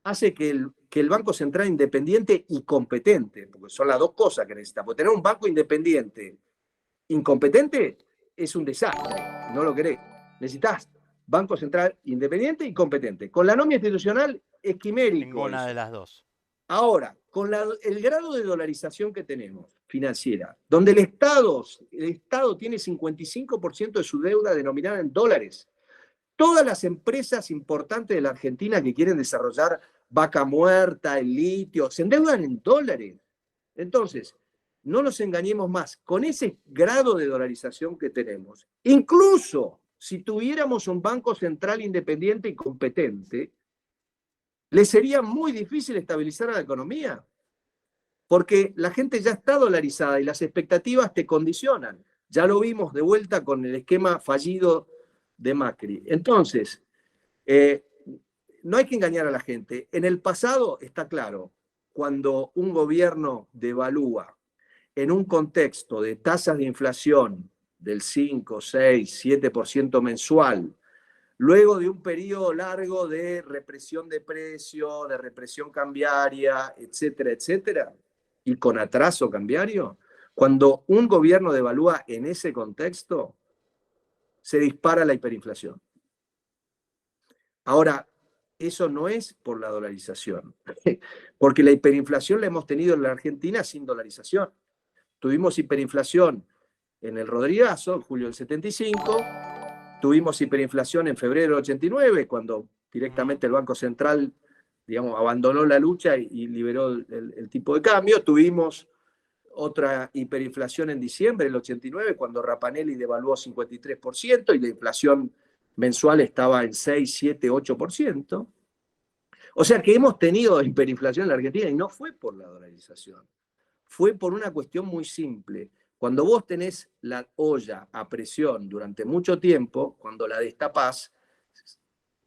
Speaker 2: hace que el Banco Central independiente y competente, porque son las dos cosas que necesitamos. Porque tener un banco independiente incompetente es un desastre, no lo querés. Necesitas Banco Central independiente y competente. Con la anomia institucional es quimérico
Speaker 1: Ninguna de
Speaker 2: eso.
Speaker 1: las dos.
Speaker 2: Ahora, con el grado de dolarización que tenemos financiera, donde el Estado tiene 55% de su deuda denominada en dólares, todas las empresas importantes de la Argentina que quieren desarrollar Vaca Muerta, el litio, se endeudan en dólares. Entonces, no nos engañemos más, con ese grado de dolarización que tenemos, incluso si tuviéramos un banco central independiente y competente, le sería muy difícil estabilizar a la economía, porque la gente ya está dolarizada y las expectativas te condicionan. Ya lo vimos de vuelta con el esquema fallido de Macri. Entonces, no hay que engañar a la gente. En el pasado, está claro, cuando un gobierno devalúa en un contexto de tasas de inflación del 5, 6, 7% mensual, luego de un periodo largo de represión de precios, de represión cambiaria, etcétera, etcétera, y con atraso cambiario, cuando un gobierno devalúa en ese contexto, se dispara la hiperinflación. Ahora, eso no es por la dolarización, porque la hiperinflación la hemos tenido en la Argentina sin dolarización. Tuvimos hiperinflación en el Rodrigazo, en julio del 75, tuvimos hiperinflación en febrero del 89, cuando directamente el Banco Central, digamos, abandonó la lucha y liberó el tipo de cambio. Tuvimos otra hiperinflación en diciembre del 89, cuando Rapanelli devaluó 53% y la inflación mensual estaba en 6, 7, 8%. O sea que hemos tenido hiperinflación en la Argentina y no fue por la dolarización, fue por una cuestión muy simple. Cuando vos tenés la olla a presión durante mucho tiempo, cuando la destapás,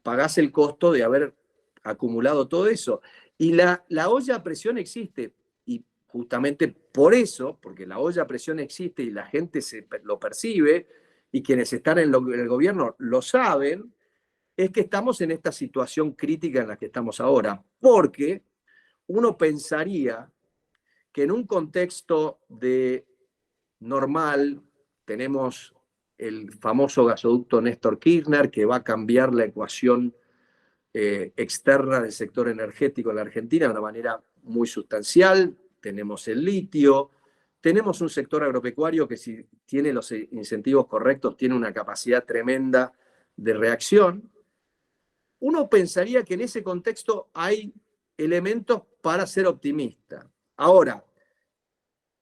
Speaker 2: pagás el costo de haber acumulado todo eso. Y la olla a presión existe. Y justamente por eso, porque la olla a presión existe y la gente lo percibe, y quienes están en el gobierno lo saben, es que estamos en esta situación crítica en la que estamos ahora. Porque uno pensaría que en un contexto de normal tenemos el famoso gasoducto Néstor Kirchner, que va a cambiar la ecuación externa del sector energético en la Argentina de una manera muy sustancial. Tenemos el litio, tenemos un sector agropecuario que, si tiene los incentivos correctos, tiene una capacidad tremenda de reacción. Uno pensaría que en ese contexto hay elementos para ser optimista. Ahora,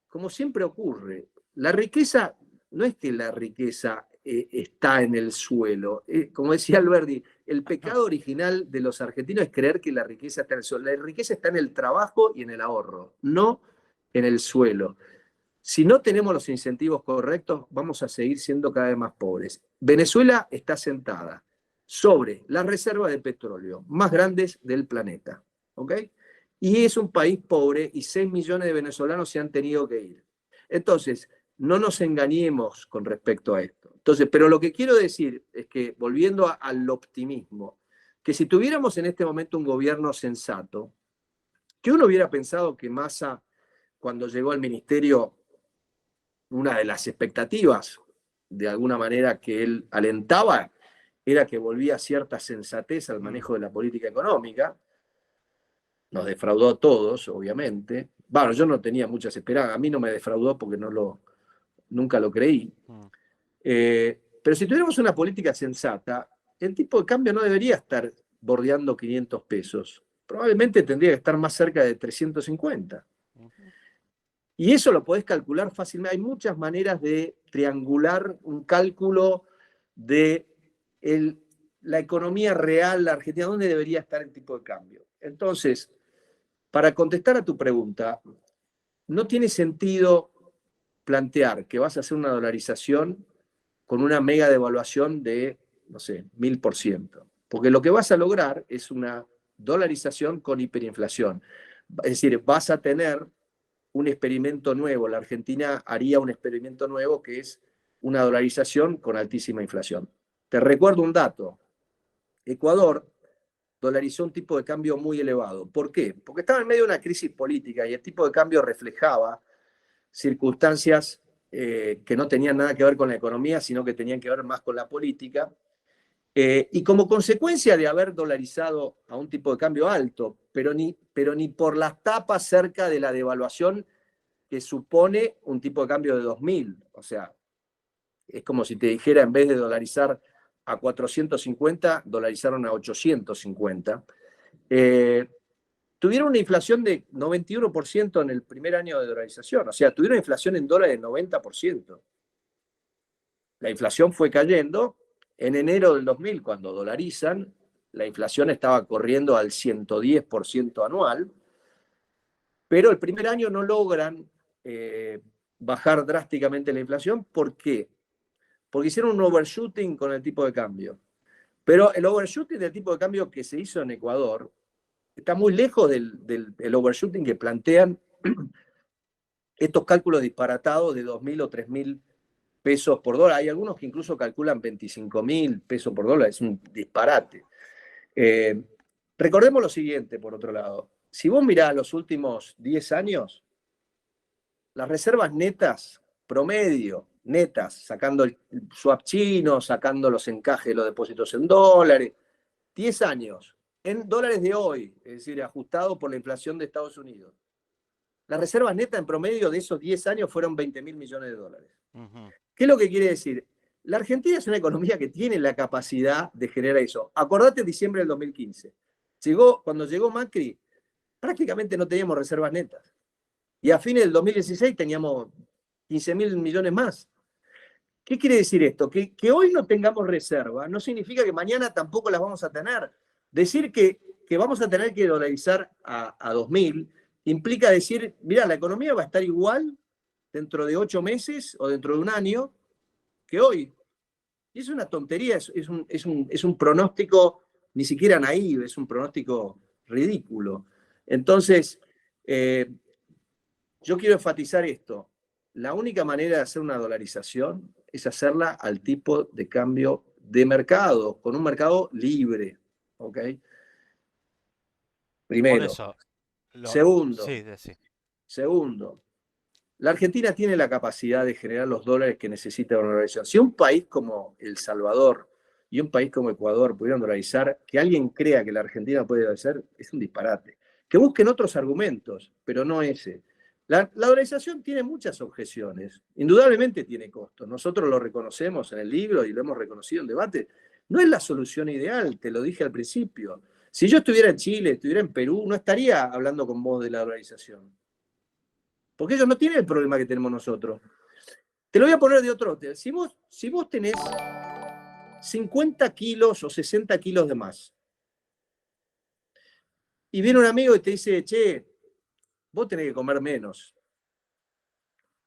Speaker 2: como siempre ocurre, la riqueza, no es que la riqueza está en el suelo. Como decía Alberti, el pecado original de los argentinos es creer que la riqueza está en el suelo. La riqueza está en el trabajo y en el ahorro, no en el suelo. Si no tenemos los incentivos correctos, vamos a seguir siendo cada vez más pobres. Venezuela está sentada sobre las reservas de petróleo más grandes del planeta, ¿ok? Y es un país pobre y 6 millones de venezolanos se han tenido que ir. Entonces, no nos engañemos con respecto a esto. Entonces, pero lo que quiero decir es que, volviendo al optimismo, que si tuviéramos en este momento un gobierno sensato, que uno hubiera pensado que Massa, cuando llegó al ministerio, una de las expectativas, de alguna manera, que él alentaba, era que volvía cierta sensatez al manejo de la política económica. Nos defraudó a todos, obviamente. Bueno, yo no tenía muchas esperanzas. A mí no me defraudó porque nunca lo creí. Pero si tuviéramos una política sensata, el tipo de cambio no debería estar bordeando 500 pesos. Probablemente tendría que estar más cerca de 350. Y eso lo podés calcular fácilmente. Hay muchas maneras de triangular un cálculo de la economía real, la Argentina, dónde debería estar el tipo de cambio. Entonces, para contestar a tu pregunta, no tiene sentido plantear que vas a hacer una dolarización con una mega devaluación de, no sé, 1000%. Porque lo que vas a lograr es una dolarización con hiperinflación. Es decir, vas a tener un experimento nuevo. La Argentina haría un experimento nuevo que es una dolarización con altísima inflación. Te recuerdo un dato. Ecuador dolarizó un tipo de cambio muy elevado. ¿Por qué? Porque estaba en medio de una crisis política y el tipo de cambio reflejaba circunstancias que no tenían nada que ver con la economía, sino que tenían que ver más con la política. Y como consecuencia de haber dolarizado a un tipo de cambio alto, pero ni por las tapas cerca de la devaluación que supone un tipo de cambio de 2000. O sea, es como si te dijera, en vez de dolarizar a 450, dolarizaron a 850. Tuvieron una inflación de 91% en el primer año de dolarización. O sea, tuvieron inflación en dólares de 90%. La inflación fue cayendo. En enero del 2000, cuando dolarizan, la inflación estaba corriendo al 110% anual, pero el primer año no logran bajar drásticamente la inflación. ¿Por qué? Porque hicieron un overshooting con el tipo de cambio. Pero el overshooting del tipo de cambio que se hizo en Ecuador está muy lejos del overshooting que plantean estos cálculos disparatados de 2.000 o 3.000 pesos por dólar. Hay algunos que incluso calculan 25.000 pesos por dólar. Es un disparate. Recordemos lo siguiente, por otro lado. Si vos mirás los últimos 10 años, las reservas netas, promedio, netas, sacando el swap chino, sacando los encajes de los depósitos en dólares, 10 años, en dólares de hoy, es decir, ajustado por la inflación de Estados Unidos. Las reservas netas en promedio de esos 10 años fueron 20.000 millones de dólares. ¿Qué es lo que quiere decir? La Argentina es una economía que tiene la capacidad de generar eso. Acordate de diciembre del 2015. Cuando llegó Macri, prácticamente no teníamos reservas netas. Y a fines del 2016 teníamos 15.000 millones más. ¿Qué quiere decir esto? Que hoy no tengamos reserva no significa que mañana tampoco las vamos a tener. Decir que vamos a tener que dolarizar a 2.000 implica decir, mira, la economía va a estar igual dentro de 8 meses o dentro de un año que hoy. Y es una tontería, es un pronóstico ni siquiera naive, es un pronóstico ridículo. Entonces, yo quiero enfatizar esto. La única manera de hacer una dolarización es hacerla al tipo de cambio de mercado, con un mercado libre. ¿Ok? Primero.
Speaker 1: Por eso.
Speaker 2: Segundo.
Speaker 1: Sí, sí.
Speaker 2: Segundo. La Argentina tiene la capacidad de generar los dólares que necesita una dolarización. Si un país como El Salvador y un país como Ecuador pudieran dolarizar, que alguien crea que la Argentina puede dolarizar, es un disparate. Que busquen otros argumentos, pero no ese. La dolarización tiene muchas objeciones. Indudablemente tiene costos. Nosotros lo reconocemos en el libro y lo hemos reconocido en debate. No es la solución ideal, te lo dije al principio. Si yo estuviera en Chile, estuviera en Perú, no estaría hablando con vos de la dolarización. Porque ellos no tienen el problema que tenemos nosotros. Te lo voy a poner de otro. Si vos tenés 50 kilos o 60 kilos de más, y viene un amigo y te dice, che, vos tenés que comer menos.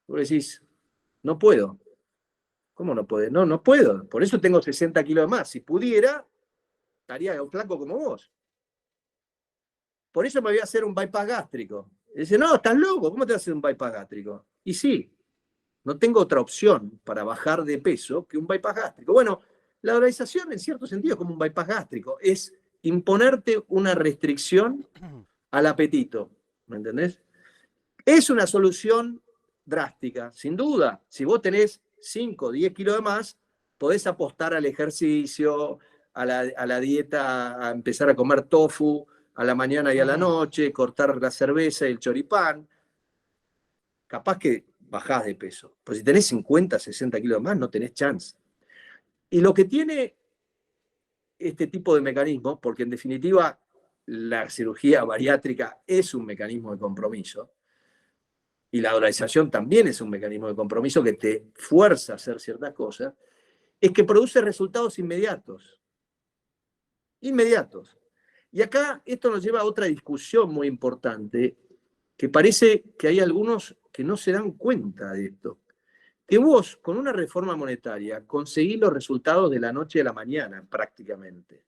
Speaker 2: Vos decís, no puedo. ¿Cómo no podés? No, no puedo. Por eso tengo 60 kilos de más. Si pudiera, estaría un flaco como vos. Por eso me voy a hacer un bypass gástrico. Y dice, no, estás loco, ¿cómo te vas a hacer un bypass gástrico? Y sí, no tengo otra opción para bajar de peso que un bypass gástrico. Bueno, la dolarización en cierto sentido es como un bypass gástrico, es imponerte una restricción al apetito, ¿me entendés? Es una solución drástica, sin duda. Si vos tenés 5 o 10 kilos de más, podés apostar al ejercicio, a la dieta, a empezar a comer tofu a la mañana y a la noche, cortar la cerveza y el choripán. Capaz que bajás de peso. Pero si tenés 50, 60 kilos más, no tenés chance. Y lo que tiene este tipo de mecanismos, porque en definitiva la cirugía bariátrica es un mecanismo de compromiso, y la dolarización también es un mecanismo de compromiso que te fuerza a hacer ciertas cosas, es que produce resultados inmediatos. Inmediatos. Y acá esto nos lleva a otra discusión muy importante, que parece que hay algunos que no se dan cuenta de esto. Que vos, con una reforma monetaria, conseguís los resultados de la noche a la mañana, prácticamente.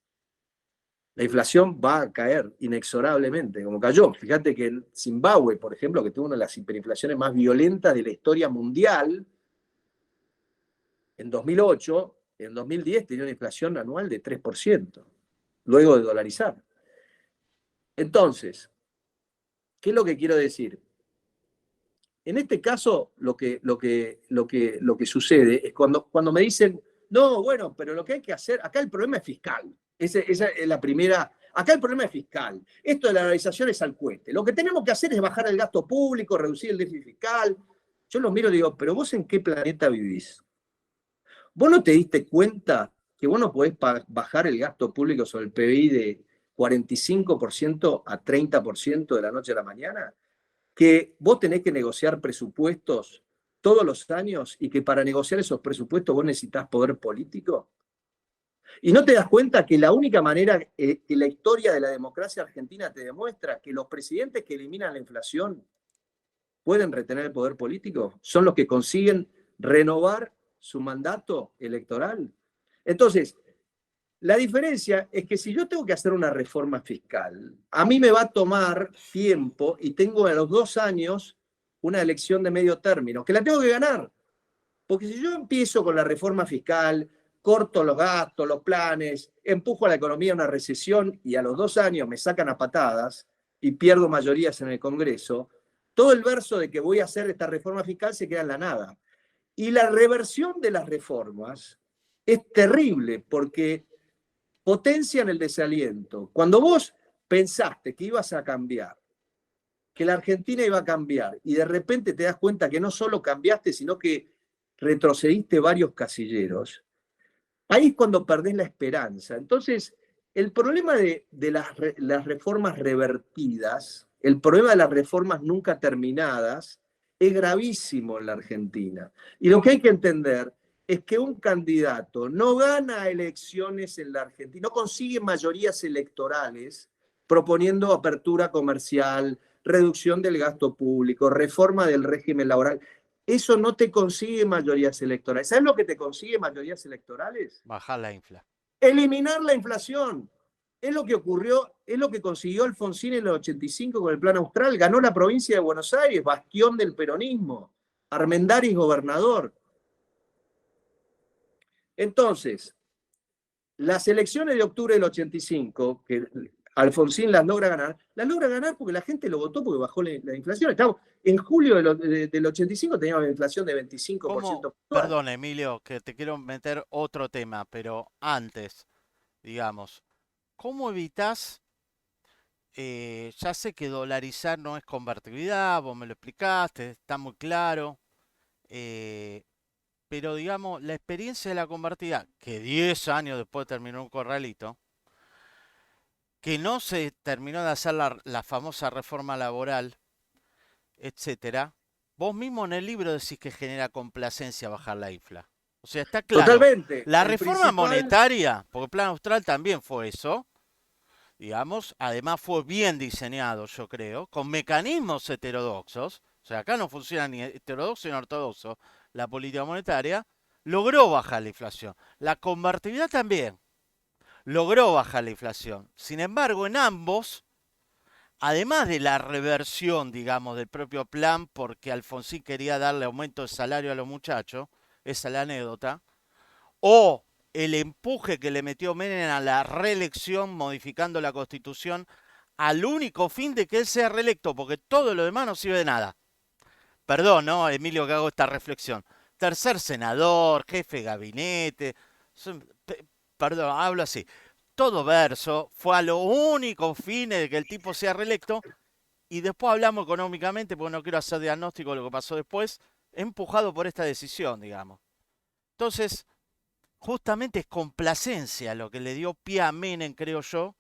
Speaker 2: La inflación va a caer inexorablemente, como cayó. Fíjate que en Zimbabue, por ejemplo, que tuvo una de las hiperinflaciones más violentas de la historia mundial, en 2008, en 2010 tenía una inflación anual de 3%, luego de dolarizar. Entonces, ¿qué es lo que quiero decir? En este caso, lo que sucede es cuando me dicen, no, bueno, pero lo que hay que hacer, acá el problema es fiscal. Esa es la primera. Acá el problema es fiscal. Esto de la dolarización es al cohete. Lo que tenemos que hacer es bajar el gasto público, reducir el déficit fiscal. Yo los miro y digo, pero vos en qué planeta vivís? ¿Vos no te diste cuenta que vos no podés bajar el gasto público sobre el PBI de 45% a 30% de la noche a la mañana? Que vos tenés que negociar presupuestos todos los años y que para negociar esos presupuestos vos necesitas poder político. Y no te das cuenta que la única manera que la historia de la democracia argentina te demuestra que los presidentes que eliminan la inflación pueden retener el poder político son los que consiguen renovar su mandato electoral. Entonces, la diferencia es que si yo tengo que hacer una reforma fiscal, a mí me va a tomar tiempo y tengo a los 2 años una elección de medio término, que la tengo que ganar. Porque si yo empiezo con la reforma fiscal, corto los gastos, los planes, empujo a la economía a una recesión y a los 2 años me sacan a patadas y pierdo mayorías en el Congreso, todo el verso de que voy a hacer esta reforma fiscal se queda en la nada. Y la reversión de las reformas es terrible porque potencian el desaliento. Cuando vos pensaste que ibas a cambiar, que la Argentina iba a cambiar, y de repente te das cuenta que no solo cambiaste, sino que retrocediste varios casilleros, ahí es cuando perdés la esperanza. Entonces, el problema de las reformas revertidas, el problema de las reformas nunca terminadas, es gravísimo en la Argentina. Y lo que hay que entender es que un candidato no gana elecciones en la Argentina, no consigue mayorías electorales proponiendo apertura comercial, reducción del gasto público, reforma del régimen laboral. Eso no te consigue mayorías electorales. ¿Sabes lo que te consigue mayorías electorales?
Speaker 1: Bajar la infla.
Speaker 2: Eliminar la inflación. Es lo que ocurrió, es lo que consiguió Alfonsín en el 85 con el Plan Austral. Ganó la provincia de Buenos Aires, bastión del peronismo. Armendáriz gobernador. Entonces, las elecciones de octubre del 85, que Alfonsín las logra ganar porque la gente lo votó porque bajó la inflación. Estamos, en julio del 85 teníamos una inflación de 25%.
Speaker 1: Perdón, Emilio, que te quiero meter otro tema, pero antes, digamos, ¿cómo evitas? Ya sé que dolarizar no es convertibilidad, vos me lo explicaste, está muy claro, eh, pero digamos, la experiencia de la convertida, que 10 años después terminó un corralito, que no se terminó de hacer la famosa reforma laboral, etcétera, vos mismo en el libro decís que genera complacencia bajar la infla. O sea, está claro.
Speaker 2: Totalmente.
Speaker 1: La
Speaker 2: El
Speaker 1: reforma
Speaker 2: principal...
Speaker 1: monetaria, porque el Plan Austral también fue eso, digamos, además fue bien diseñado, yo creo, con mecanismos heterodoxos, o sea, acá no funciona ni heterodoxo ni ortodoxo la política monetaria, logró bajar la inflación. La convertibilidad también logró bajar la inflación. Sin embargo, en ambos, además de la reversión, digamos, del propio plan, porque Alfonsín quería darle aumento de salario a los muchachos, esa es la anécdota, o el empuje que le metió Menem a la reelección modificando la constitución al único fin de que él sea reelecto, porque todo lo demás no sirve de nada. Perdón, ¿no, Emilio, que hago esta reflexión? Tercer senador, jefe de gabinete, perdón, hablo así. Todo verso, fue a lo único fin de que el tipo sea reelecto, y después hablamos económicamente, porque no quiero hacer diagnóstico de lo que pasó después, empujado por esta decisión, digamos. Entonces, justamente es complacencia lo que le dio pie a Menem, creo yo,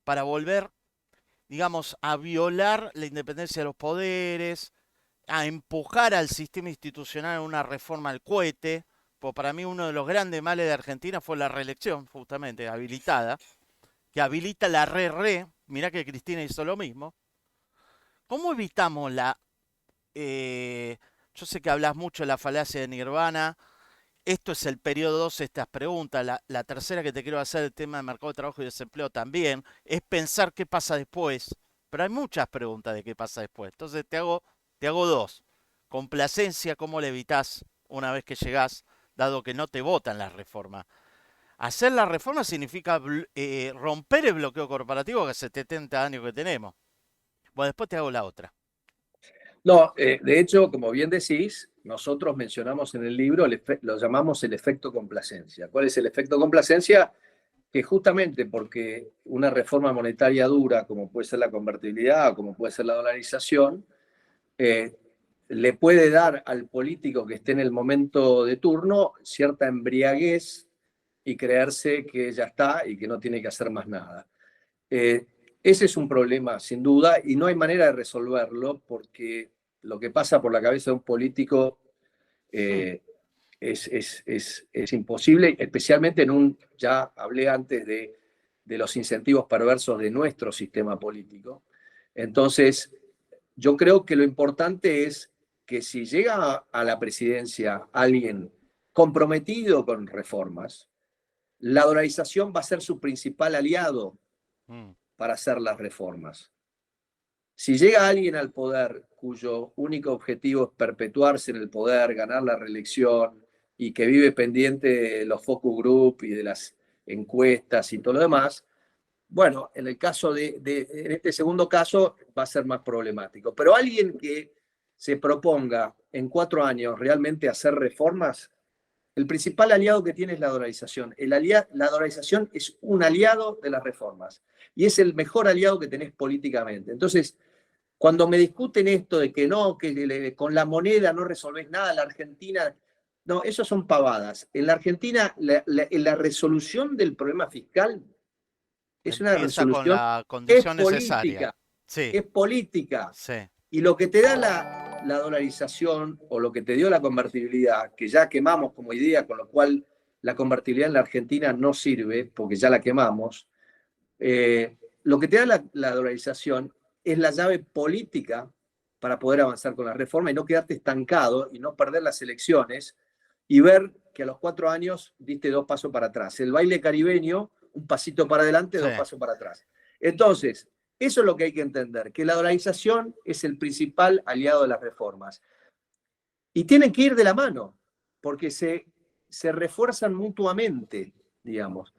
Speaker 1: para volver, digamos, a violar la independencia de los poderes, a empujar al sistema institucional en una reforma al cohete, pues para mí uno de los grandes males de Argentina fue la reelección, justamente, habilitada, que habilita la re-re, mirá que Cristina hizo lo mismo. ¿Cómo evitamos la... yo sé que hablas mucho de la falacia de Nirvana, esto es el periodo 2, estas preguntas. La tercera que te quiero hacer, el tema de mercado de trabajo y desempleo también, es pensar qué pasa después. Pero hay muchas preguntas de qué pasa después. Entonces te hago dos. Complacencia, ¿cómo le evitás una vez que llegás, dado que no te votan las reformas? Hacer la reforma significa romper el bloqueo corporativo que hace 70 años que tenemos. Bueno, después te hago la otra.
Speaker 2: No, de hecho, como bien decís, nosotros mencionamos en el libro, lo llamamos el efecto complacencia. ¿Cuál es el efecto complacencia? Que justamente porque una reforma monetaria dura, como puede ser la convertibilidad o como puede ser la dolarización, eh, le puede dar al político que esté en el momento de turno cierta embriaguez y creerse que ya está y que no tiene que hacer más nada. Ese es un problema, sin duda, y no hay manera de resolverlo porque lo que pasa por la cabeza de un político eh, es imposible, especialmente en un, ya hablé antes de los incentivos perversos de nuestro sistema político. Entonces, yo creo que lo importante es que si llega a la presidencia alguien comprometido con reformas, la dolarización va a ser su principal aliado para hacer las reformas. Si llega alguien al poder cuyo único objetivo es perpetuarse en el poder, ganar la reelección y que vive pendiente de los focus group y de las encuestas y todo lo demás, bueno, en el caso en este segundo caso va a ser más problemático. Pero alguien que se proponga en 4 años realmente hacer reformas, el principal aliado que tiene es la dolarización. La dolarización es un aliado de las reformas y es el mejor aliado que tenés políticamente. Entonces, cuando me discuten esto de que no, que con la moneda no resolvés nada, la Argentina, no, eso son pavadas. En la Argentina, la resolución del problema fiscal es una
Speaker 1: Empieza con
Speaker 2: resolución,
Speaker 1: la
Speaker 2: es
Speaker 1: condición necesaria.
Speaker 2: política,
Speaker 1: Sí,
Speaker 2: es política.
Speaker 1: sí.
Speaker 2: Y lo que te da la dolarización o lo que te dio la convertibilidad, que ya quemamos como idea, con lo cual la convertibilidad en la Argentina no sirve, porque ya la quemamos, lo que te da la dolarización es la llave política para poder avanzar con la reforma y no quedarte estancado y no perder las elecciones y ver que a los 4 años diste 2 pasos para atrás. El baile caribeño, un pasito para adelante,
Speaker 1: Sí.
Speaker 2: 2 pasos para atrás. Entonces, eso es lo que hay que entender, que la dolarización es el principal aliado de las reformas. Y tienen que ir de la mano, porque se refuerzan mutuamente, digamos.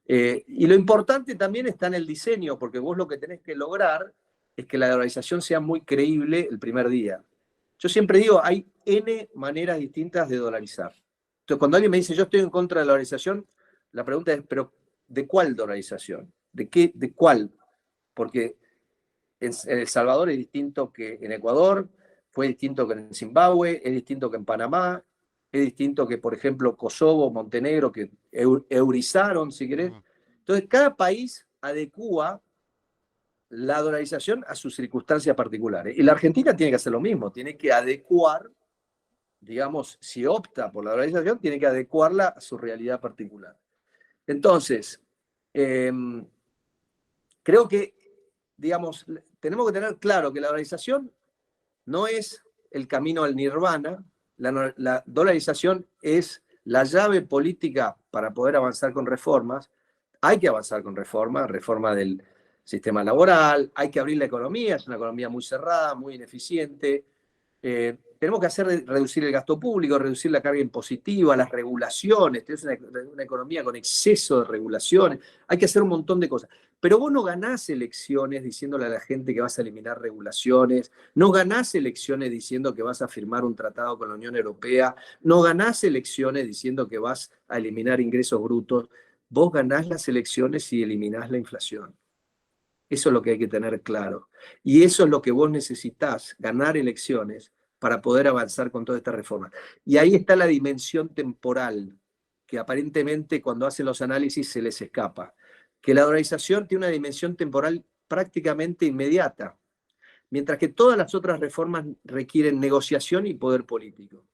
Speaker 2: Y lo importante también está en el diseño, porque vos lo que tenés que lograr es que la dolarización sea muy creíble el primer día. Yo siempre digo, hay N maneras distintas de dolarizar. Entonces, cuando alguien me dice, yo estoy en contra de la dolarización, la pregunta es, pero ¿de cuál dolarización? ¿De qué? ¿De cuál? Porque en El Salvador es distinto que en Ecuador, fue distinto que en Zimbabue, es distinto que en Panamá, es distinto que, por ejemplo, Kosovo, Montenegro, que eurizaron, si querés. Entonces, cada país adecúa la dolarización a sus circunstancias particulares. Y la Argentina tiene que hacer lo mismo, tiene que adecuar, digamos, si opta por la dolarización, tiene que adecuarla a su realidad particular. Entonces, creo que, digamos, tenemos que tener claro que la dolarización no es el camino al nirvana, la dolarización es la llave política para poder avanzar con reformas. Hay que avanzar con reformas, reforma del sistema laboral, hay que abrir la economía, es una economía muy cerrada, muy ineficiente. Tenemos que reducir el gasto público, reducir la carga impositiva, las regulaciones, es una economía con exceso de regulaciones, hay que hacer un montón de cosas. Pero vos no ganás elecciones diciéndole a la gente que vas a eliminar regulaciones, no ganás elecciones diciendo que vas a firmar un tratado con la Unión Europea, no ganás elecciones diciendo que vas a eliminar ingresos brutos, vos ganás las elecciones y eliminás la inflación. Eso es lo que hay que tener claro. Y eso es lo que vos necesitás, ganar elecciones para poder avanzar con toda esta reforma. Y ahí está la dimensión temporal, que aparentemente cuando hacen los análisis se les escapa. Que la dolarización tiene una dimensión temporal prácticamente inmediata, mientras que todas las otras reformas requieren negociación y poder político.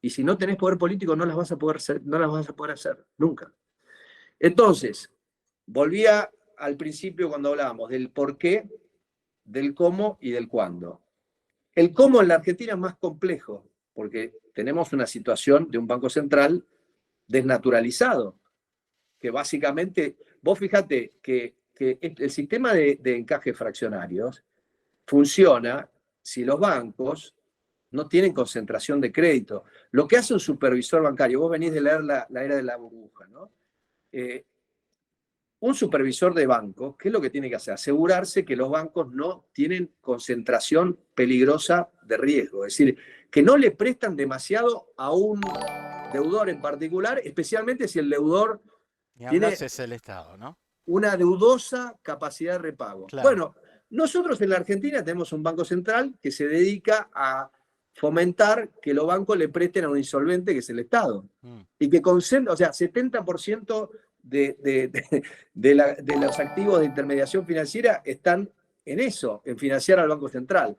Speaker 2: Y si no tenés poder político no las vas a poder hacer, nunca. Entonces, volvía al principio cuando hablábamos del por qué, del cómo y del cuándo. El cómo en la Argentina es más complejo, porque tenemos una situación de un Banco Central desnaturalizado, que básicamente, vos fíjate que el sistema de encajes fraccionarios funciona si los bancos no tienen concentración de crédito. Lo que hace un supervisor bancario, vos venís de leer la era de la burbuja, ¿no? Un supervisor de banco, ¿qué es lo que tiene que hacer? Asegurarse que los bancos no tienen concentración peligrosa de riesgo, es decir, que no le prestan demasiado a un deudor en particular, especialmente si el deudor
Speaker 1: Y
Speaker 2: tiene
Speaker 1: hablas es el Estado, ¿no?
Speaker 2: una deudosa capacidad de repago.
Speaker 1: Claro.
Speaker 2: Bueno, nosotros en la Argentina tenemos un banco central que se dedica a fomentar que los bancos le presten a un insolvente que es el Estado. Y que concentra, o sea, 70% de los activos de intermediación financiera están en eso, en financiar al Banco Central.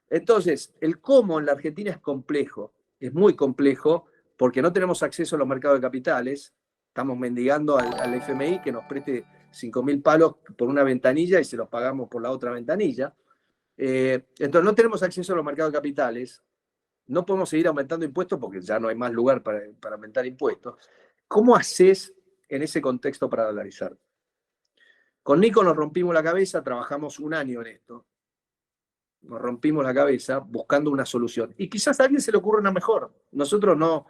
Speaker 2: Entonces, el cómo en la Argentina es complejo, es muy complejo, porque no tenemos acceso a los mercados de capitales, estamos mendigando al FMI que nos preste 5.000 palos por una ventanilla y se los pagamos por la otra ventanilla. Entonces, no tenemos acceso a los mercados de capitales, no podemos seguir aumentando impuestos porque ya no hay más lugar para aumentar impuestos. ¿Cómo haces en ese contexto para dolarizar? Con Nico nos rompimos la cabeza, trabajamos un año en esto. Nos rompimos la cabeza buscando una solución. Y quizás a alguien se le ocurra una mejor. Nosotros no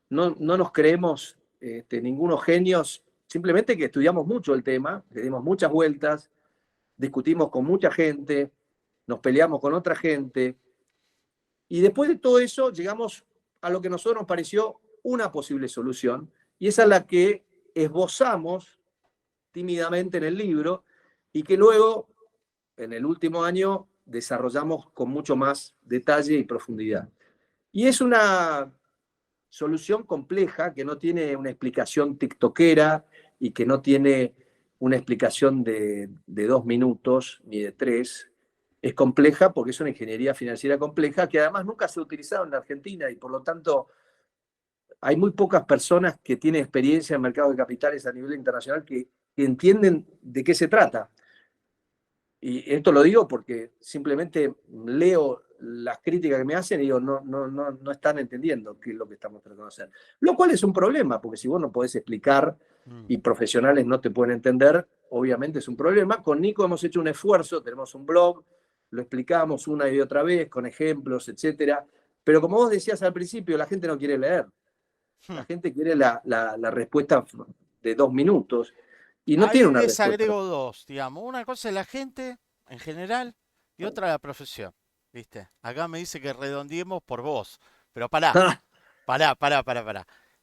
Speaker 2: nos creemos ningunos genios, simplemente que estudiamos mucho el tema, le dimos muchas vueltas, discutimos con mucha gente, nos peleamos con otra gente, y después de todo eso llegamos a lo que a nosotros nos pareció una posible solución, y esa es la que esbozamos tímidamente en el libro y que luego, en el último año, desarrollamos con mucho más detalle y profundidad. Y es una solución compleja que no tiene una explicación tiktokera y que no tiene una explicación de 2 minutos ni de 3. Es compleja porque es una ingeniería financiera compleja que además nunca se ha utilizado en la Argentina y por lo tanto hay muy pocas personas que tienen experiencia en mercados de capitales a nivel internacional que entienden de qué se trata. Y esto lo digo porque simplemente leo las críticas que me hacen y digo, no están entendiendo qué es lo que estamos tratando de hacer. Lo cual es un problema, porque si vos no podés explicar y profesionales no te pueden entender, obviamente es un problema. Con Nico hemos hecho un esfuerzo, tenemos un blog, lo explicamos una y otra vez con ejemplos, etcétera. Pero como vos decías al principio, la gente no quiere leer. La gente quiere la respuesta de 2 minutos y no tiene
Speaker 1: Ahí
Speaker 2: una
Speaker 1: les
Speaker 2: respuesta.
Speaker 1: agrego dos, digamos. Una cosa es la gente en general y otra la profesión. ¿Viste? Acá me dice que redondeemos por vos. Pero pará.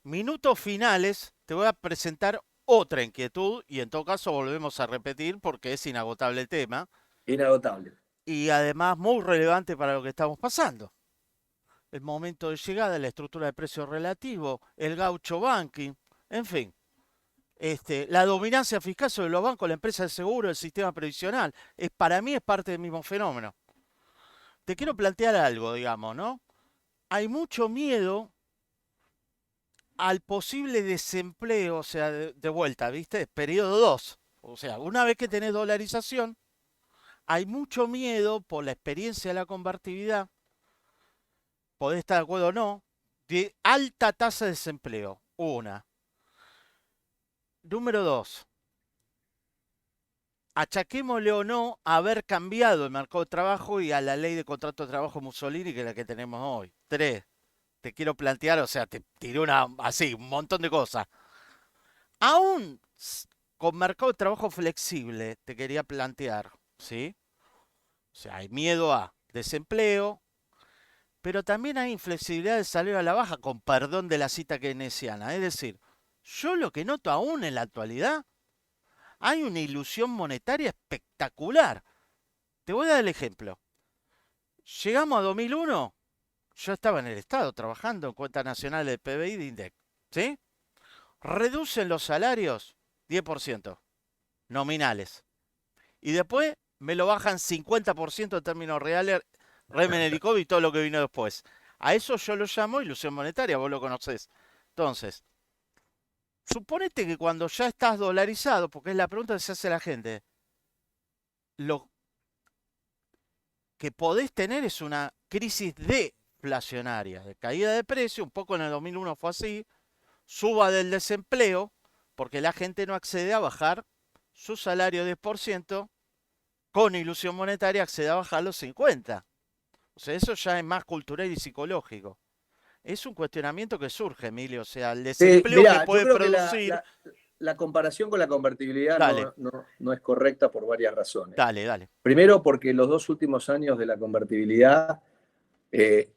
Speaker 1: Minutos finales, te voy a presentar otra inquietud y en todo caso volvemos a repetir porque es inagotable el tema
Speaker 2: Inagotable.
Speaker 1: y además muy relevante para lo que estamos pasando. El momento de llegada, la estructura de precio relativo, el gaucho banking, en fin. La dominancia fiscal sobre los bancos, la empresa de seguro, el sistema previsional, para mí es parte del mismo fenómeno. Te quiero plantear algo, digamos, ¿no? Hay mucho miedo al posible desempleo, o sea, de vuelta, ¿viste? Periodo 2. O sea, una vez que tenés dolarización, hay mucho miedo por la experiencia de la convertibilidad, podés estar de acuerdo o no, de alta tasa de desempleo. Una. Número 2. Achaquémosle o no a haber cambiado el mercado de trabajo y a la ley de contrato de trabajo Mussolini, que es la que tenemos hoy. 3. Te quiero plantear, o sea, te tiré así, un montón de cosas. Aún con mercado de trabajo flexible, te quería plantear, ¿sí? O sea, hay miedo a desempleo, pero también hay inflexibilidad de salir a la baja, con perdón de la cita keynesiana. Es decir, yo lo que noto aún en la actualidad, hay una ilusión monetaria espectacular. Te voy a dar el ejemplo. Llegamos a 2001, yo estaba en el Estado trabajando en cuentas nacionales de PBI de INDEC, ¿sí? Reducen los salarios 10%, nominales. Y después me lo bajan 50% en términos reales, Remen y todo lo que vino después. A eso yo lo llamo ilusión monetaria, vos lo conocés. Entonces, suponete que cuando ya estás dolarizado, porque es la pregunta que se hace la gente, lo que podés tener es una crisis deflacionaria, de caída de precio, un poco en el 2001 fue así, suba del desempleo, porque la gente no accede a bajar su salario 10%, con ilusión monetaria accede a bajar los 50%. O sea, eso ya es más cultural y psicológico. Es un cuestionamiento que surge, Emilio. O sea, el desempleo que
Speaker 2: Mirá, yo
Speaker 1: puede
Speaker 2: creo que
Speaker 1: producir.
Speaker 2: la comparación con la convertibilidad
Speaker 1: Dale,
Speaker 2: no es correcta por varias razones.
Speaker 1: dale.
Speaker 2: Primero, porque los 2 últimos años de la convertibilidad, eh,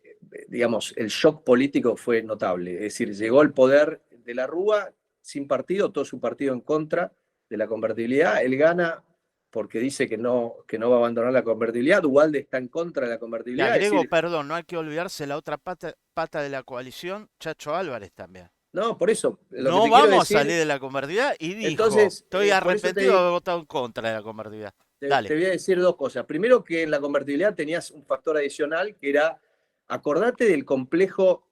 Speaker 2: digamos, el shock político fue notable. Es decir, llegó el poder de la Rúa sin partido, todo su partido en contra de la convertibilidad. Él gana porque dice que no va a abandonar la convertibilidad. Duhalde está en contra de la
Speaker 1: Le
Speaker 2: convertibilidad. Es
Speaker 1: agrego,
Speaker 2: decir,
Speaker 1: perdón, no hay que olvidarse la otra pata de la coalición, Chacho Álvarez también.
Speaker 2: no, por eso, lo que
Speaker 1: No
Speaker 2: te quiero
Speaker 1: vamos a salir
Speaker 2: decir,
Speaker 1: de la convertibilidad y dijo,
Speaker 2: entonces,
Speaker 1: estoy
Speaker 2: por eso
Speaker 1: arrepentido de haber votado en contra de la convertibilidad.
Speaker 2: te
Speaker 1: Dale.
Speaker 2: voy a decir 2 cosas. Primero, que en la convertibilidad tenías un factor adicional que era, acordate del complejo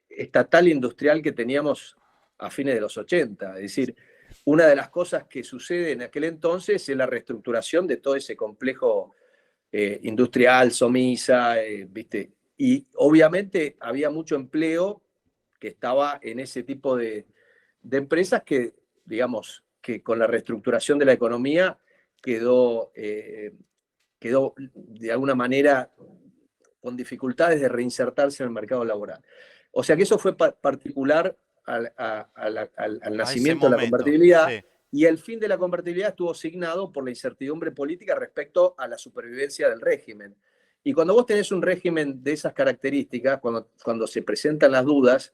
Speaker 2: estatal industrial que teníamos a fines de los 80. Es decir, una de las cosas que sucede en aquel entonces es la reestructuración de todo ese complejo industrial, Somisa, ¿viste? Y obviamente había mucho empleo que estaba en ese tipo de empresas que, digamos, que con la reestructuración de la economía quedó de alguna manera con dificultades de reinsertarse en el mercado laboral. O sea que eso fue particular al
Speaker 1: A ese
Speaker 2: nacimiento de la
Speaker 1: momento,
Speaker 2: convertibilidad,
Speaker 1: sí.
Speaker 2: y el fin de la convertibilidad estuvo signado por la incertidumbre política respecto a la supervivencia del régimen. Y cuando vos tenés un régimen de esas características, cuando se presentan las dudas,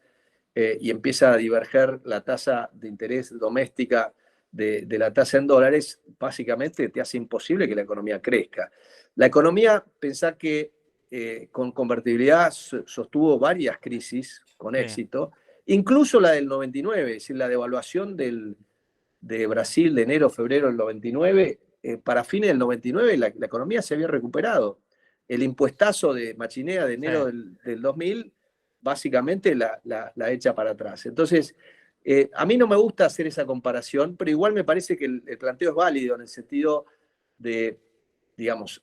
Speaker 2: y empieza a diverger la tasa de interés doméstica de la tasa en dólares, básicamente te hace imposible que la economía crezca. La economía, pensá que con convertibilidad sostuvo varias crisis con
Speaker 1: Sí,
Speaker 2: éxito, incluso la del 99, es decir, la devaluación de Brasil de enero, febrero del 99, para fines del 99 la economía se había recuperado. El impuestazo de Machinea de
Speaker 1: sí.
Speaker 2: enero del 2000 básicamente la echa para atrás. Entonces, a mí no me gusta hacer esa comparación, pero igual me parece que el planteo es válido en el sentido de, digamos,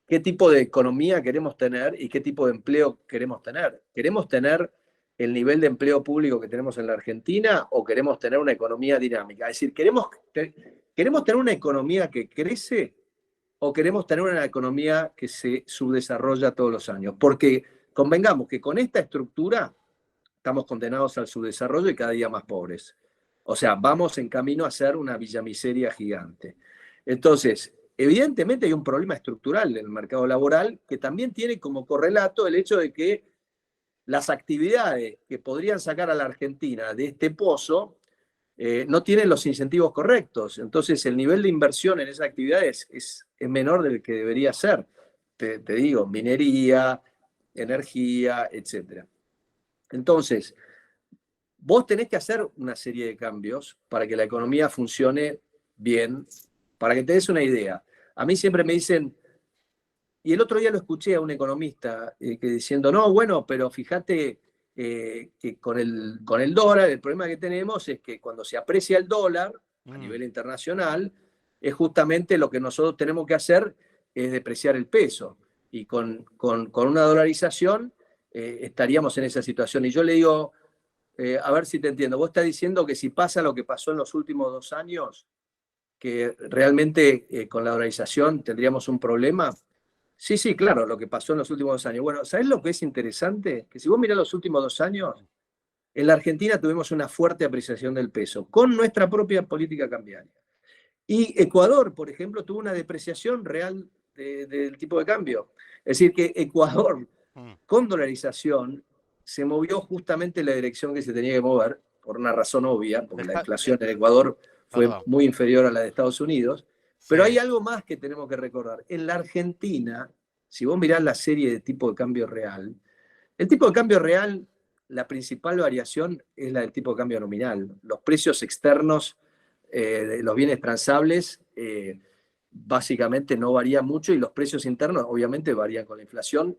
Speaker 2: qué tipo de economía queremos tener y qué tipo de empleo queremos tener. ¿Queremos tener el nivel de empleo público que tenemos en la Argentina o queremos tener una economía dinámica? Es decir, ¿queremos tener una economía que crece o queremos tener una economía que se subdesarrolla todos los años? Porque convengamos que con esta estructura estamos condenados al subdesarrollo y cada día más pobres. O sea, vamos en camino a ser una villamiseria gigante. Entonces, evidentemente hay un problema estructural en el mercado laboral que también tiene como correlato el hecho de que las actividades que podrían sacar a la Argentina de este pozo no tienen los incentivos correctos. Entonces, el nivel de inversión en esas actividades es menor del que debería ser. Te digo, minería, energía, etcétera. Entonces, vos tenés que hacer una serie de cambios para que la economía funcione bien. Para que te des una idea, a mí siempre me dicen, y el otro día lo escuché a un economista que diciendo, no, bueno, pero fíjate que con el dólar, el problema que tenemos es que cuando se aprecia el dólar a
Speaker 1: Mm.
Speaker 2: nivel internacional, es justamente lo que nosotros tenemos que hacer es depreciar el peso. Y con una dolarización estaríamos en esa situación. Y yo le digo, a ver si te entiendo, vos estás diciendo que si pasa lo que pasó en los últimos 2 años, que realmente con la dolarización tendríamos un problema. Sí, sí, claro, lo que pasó en los últimos 2 años. Bueno, ¿sabés lo que es interesante? Que si vos mirás los últimos 2 años, en la Argentina tuvimos una fuerte apreciación del peso, con nuestra propia política cambiaria. Y Ecuador, por ejemplo, tuvo una depreciación real del tipo de cambio. Es decir, que Ecuador,
Speaker 1: Mm.
Speaker 2: con dolarización, se movió justamente en la dirección que se tenía que mover, por una razón obvia, porque la
Speaker 1: Deja,
Speaker 2: inflación en Ecuador fue
Speaker 1: perdón.
Speaker 2: muy inferior a la de Estados Unidos.
Speaker 1: Sí,
Speaker 2: Pero hay algo más que tenemos que recordar. En la Argentina, si vos mirás la serie de tipo de cambio real, el tipo de cambio real, la principal variación es la del tipo de cambio nominal. Los precios externos de los bienes transables básicamente no varían mucho y los precios internos obviamente varían con la inflación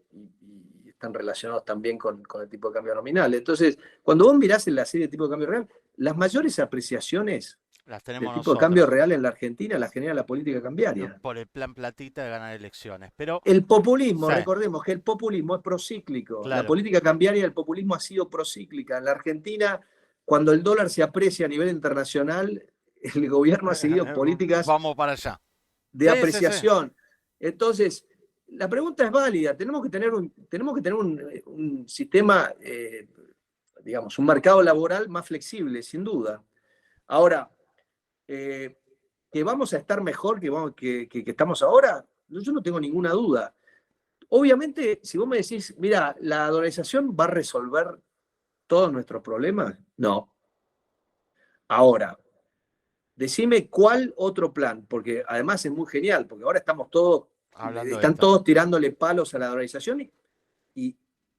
Speaker 2: y están relacionados también con el tipo de cambio nominal. Entonces, cuando vos mirás en la serie de tipo de cambio real, las mayores apreciaciones
Speaker 1: las
Speaker 2: del
Speaker 1: tenemos
Speaker 2: tipo de cambio
Speaker 1: nosotros.
Speaker 2: real en la Argentina las genera la política cambiaria.
Speaker 1: Por el plan platita de ganar elecciones. Pero,
Speaker 2: El populismo,
Speaker 1: sí,
Speaker 2: recordemos que el populismo es procíclico. La
Speaker 1: claro.
Speaker 2: política cambiaria del populismo ha sido procíclica. En la Argentina, cuando el dólar se aprecia a nivel internacional, el gobierno ha seguido políticas
Speaker 1: Vamos para allá.
Speaker 2: de
Speaker 1: Sí, sí, sí.
Speaker 2: apreciación. Entonces, la pregunta es válida. Tenemos que tener un sistema, digamos, un mercado laboral más flexible, sin duda. Ahora, eh, que vamos a estar mejor que estamos ahora, yo no tengo ninguna duda. Obviamente, si vos me decís, mira, la dolarización va a resolver todos nuestros problemas, no. Ahora, decime cuál otro plan, porque además es muy genial, porque ahora
Speaker 1: Hablando de
Speaker 2: están
Speaker 1: esto.
Speaker 2: todos tirándole palos a la dolarización y,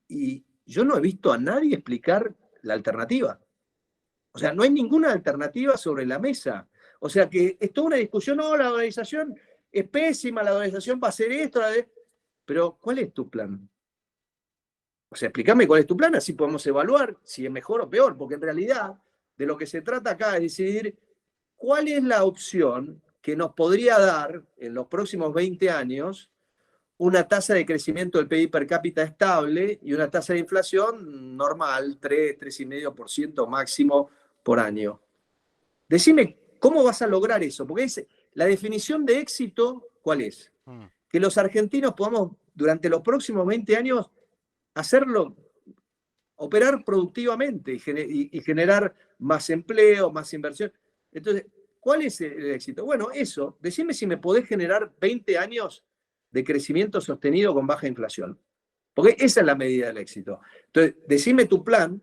Speaker 2: y yo no he visto a nadie explicar la alternativa. O sea, no hay ninguna alternativa sobre la mesa. O sea que es toda una discusión, no, la dolarización es pésima, la dolarización va a ser esto, pero ¿cuál es tu plan? O sea, explícame cuál es tu plan, así podemos evaluar si es mejor o peor, porque en realidad de lo que se trata acá es decidir cuál es la opción que nos podría dar en los próximos 20 años una tasa de crecimiento del PIB per cápita estable y una tasa de inflación normal, 3, 3,5% máximo por año. Decime, ¿cómo vas a lograr eso? Porque la definición de éxito, ¿cuál es?
Speaker 1: Mm.
Speaker 2: Que los argentinos podamos, durante los próximos 20 años, hacerlo, operar productivamente y generar más empleo, más inversión. Entonces, ¿cuál es el éxito? Bueno, eso, decime si me podés generar 20 años de crecimiento sostenido con baja inflación. Porque esa es la medida del éxito. Entonces, decime tu plan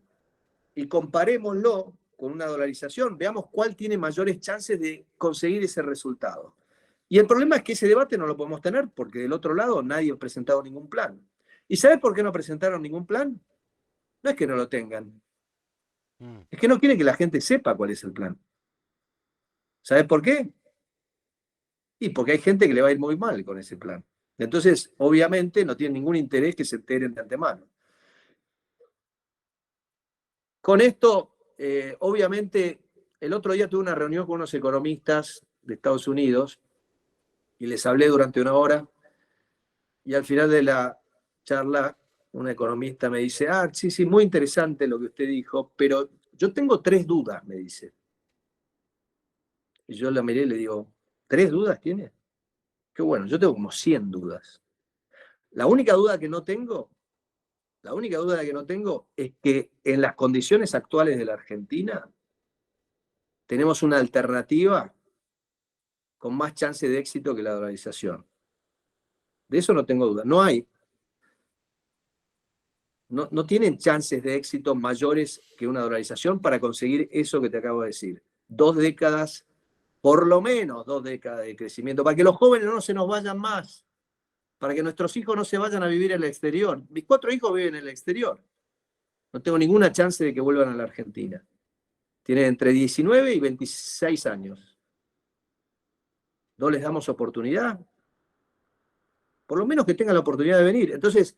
Speaker 2: y comparémoslo con una dolarización, veamos cuál tiene mayores chances de conseguir ese resultado. Y el problema es que ese debate no lo podemos tener porque del otro lado nadie ha presentado ningún plan. ¿Y sabes por qué no presentaron ningún plan? No es que no lo tengan,
Speaker 1: Mm.
Speaker 2: es que no quieren que la gente sepa cuál es el plan. ¿Sabes por qué? Y porque hay gente que le va a ir muy mal con ese plan. Entonces, obviamente, no tienen ningún interés que se enteren de antemano. Con esto, obviamente, el otro día tuve una reunión con unos economistas de Estados Unidos y les hablé durante una hora y al final de la charla, un economista me dice, sí, sí, muy interesante lo que usted dijo, pero yo tengo 3 dudas, me dice. Y yo la miré y le digo, ¿3 dudas tiene? Qué bueno, yo tengo como 100 dudas. La única duda que no tengo, la única duda que no tengo es que en las condiciones actuales de la Argentina tenemos una alternativa con más chance de éxito que la dolarización. De eso no tengo duda. No tienen chances de éxito mayores que una dolarización para conseguir eso que te acabo de decir. 2 décadas, por lo menos 2 décadas de crecimiento, para que los jóvenes no se nos vayan más, para que nuestros hijos no se vayan a vivir en el exterior. Mis 4 hijos viven en el exterior. No tengo ninguna chance de que vuelvan a la Argentina. Tienen entre 19 y 26 años. ¿No les damos oportunidad? Por lo menos que tengan la oportunidad de venir. Entonces,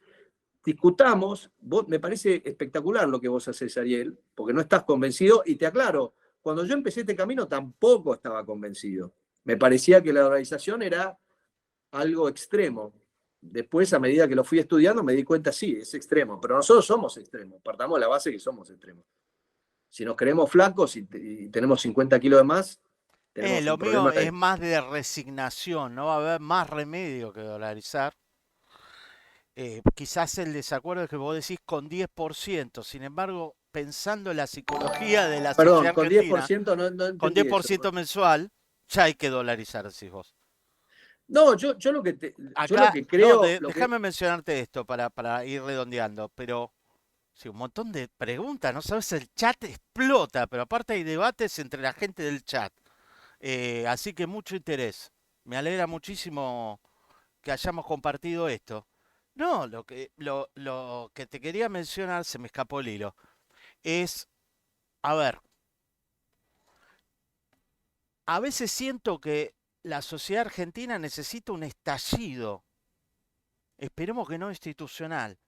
Speaker 2: discutamos, me parece espectacular lo que vos haces, Ariel, porque no estás convencido, y te aclaro, cuando yo empecé este camino tampoco estaba convencido. Me parecía que la dolarización era algo extremo. Después, a medida que lo fui estudiando, me di cuenta, sí, es extremo, pero nosotros somos extremos, partamos de la base que somos extremos. Si nos creemos flacos y tenemos 50 kilos de más, tenemos
Speaker 1: Lo
Speaker 2: un
Speaker 1: mío
Speaker 2: problema.
Speaker 1: es más de resignación, no va a haber más remedio que dolarizar. Quizás el desacuerdo es que vos decís con 10%, sin embargo, pensando en la psicología de la
Speaker 2: Perdón,
Speaker 1: sociedad
Speaker 2: con diez por
Speaker 1: argentina,
Speaker 2: ciento no
Speaker 1: con
Speaker 2: entendí eso.
Speaker 1: 10% mensual, ya hay que dolarizar, decís vos.
Speaker 2: No, yo lo
Speaker 1: Acá,
Speaker 2: que
Speaker 1: no,
Speaker 2: creo,
Speaker 1: déjame mencionarte esto para ir redondeando, pero sí, un montón de preguntas, no sabes, el chat explota, pero aparte hay debates entre la gente del chat. Así que mucho interés. Me alegra muchísimo que hayamos compartido esto. No, lo que te quería mencionar, se me escapó el hilo, es, a ver, a veces siento que la sociedad argentina necesita un estallido, esperemos que no institucional,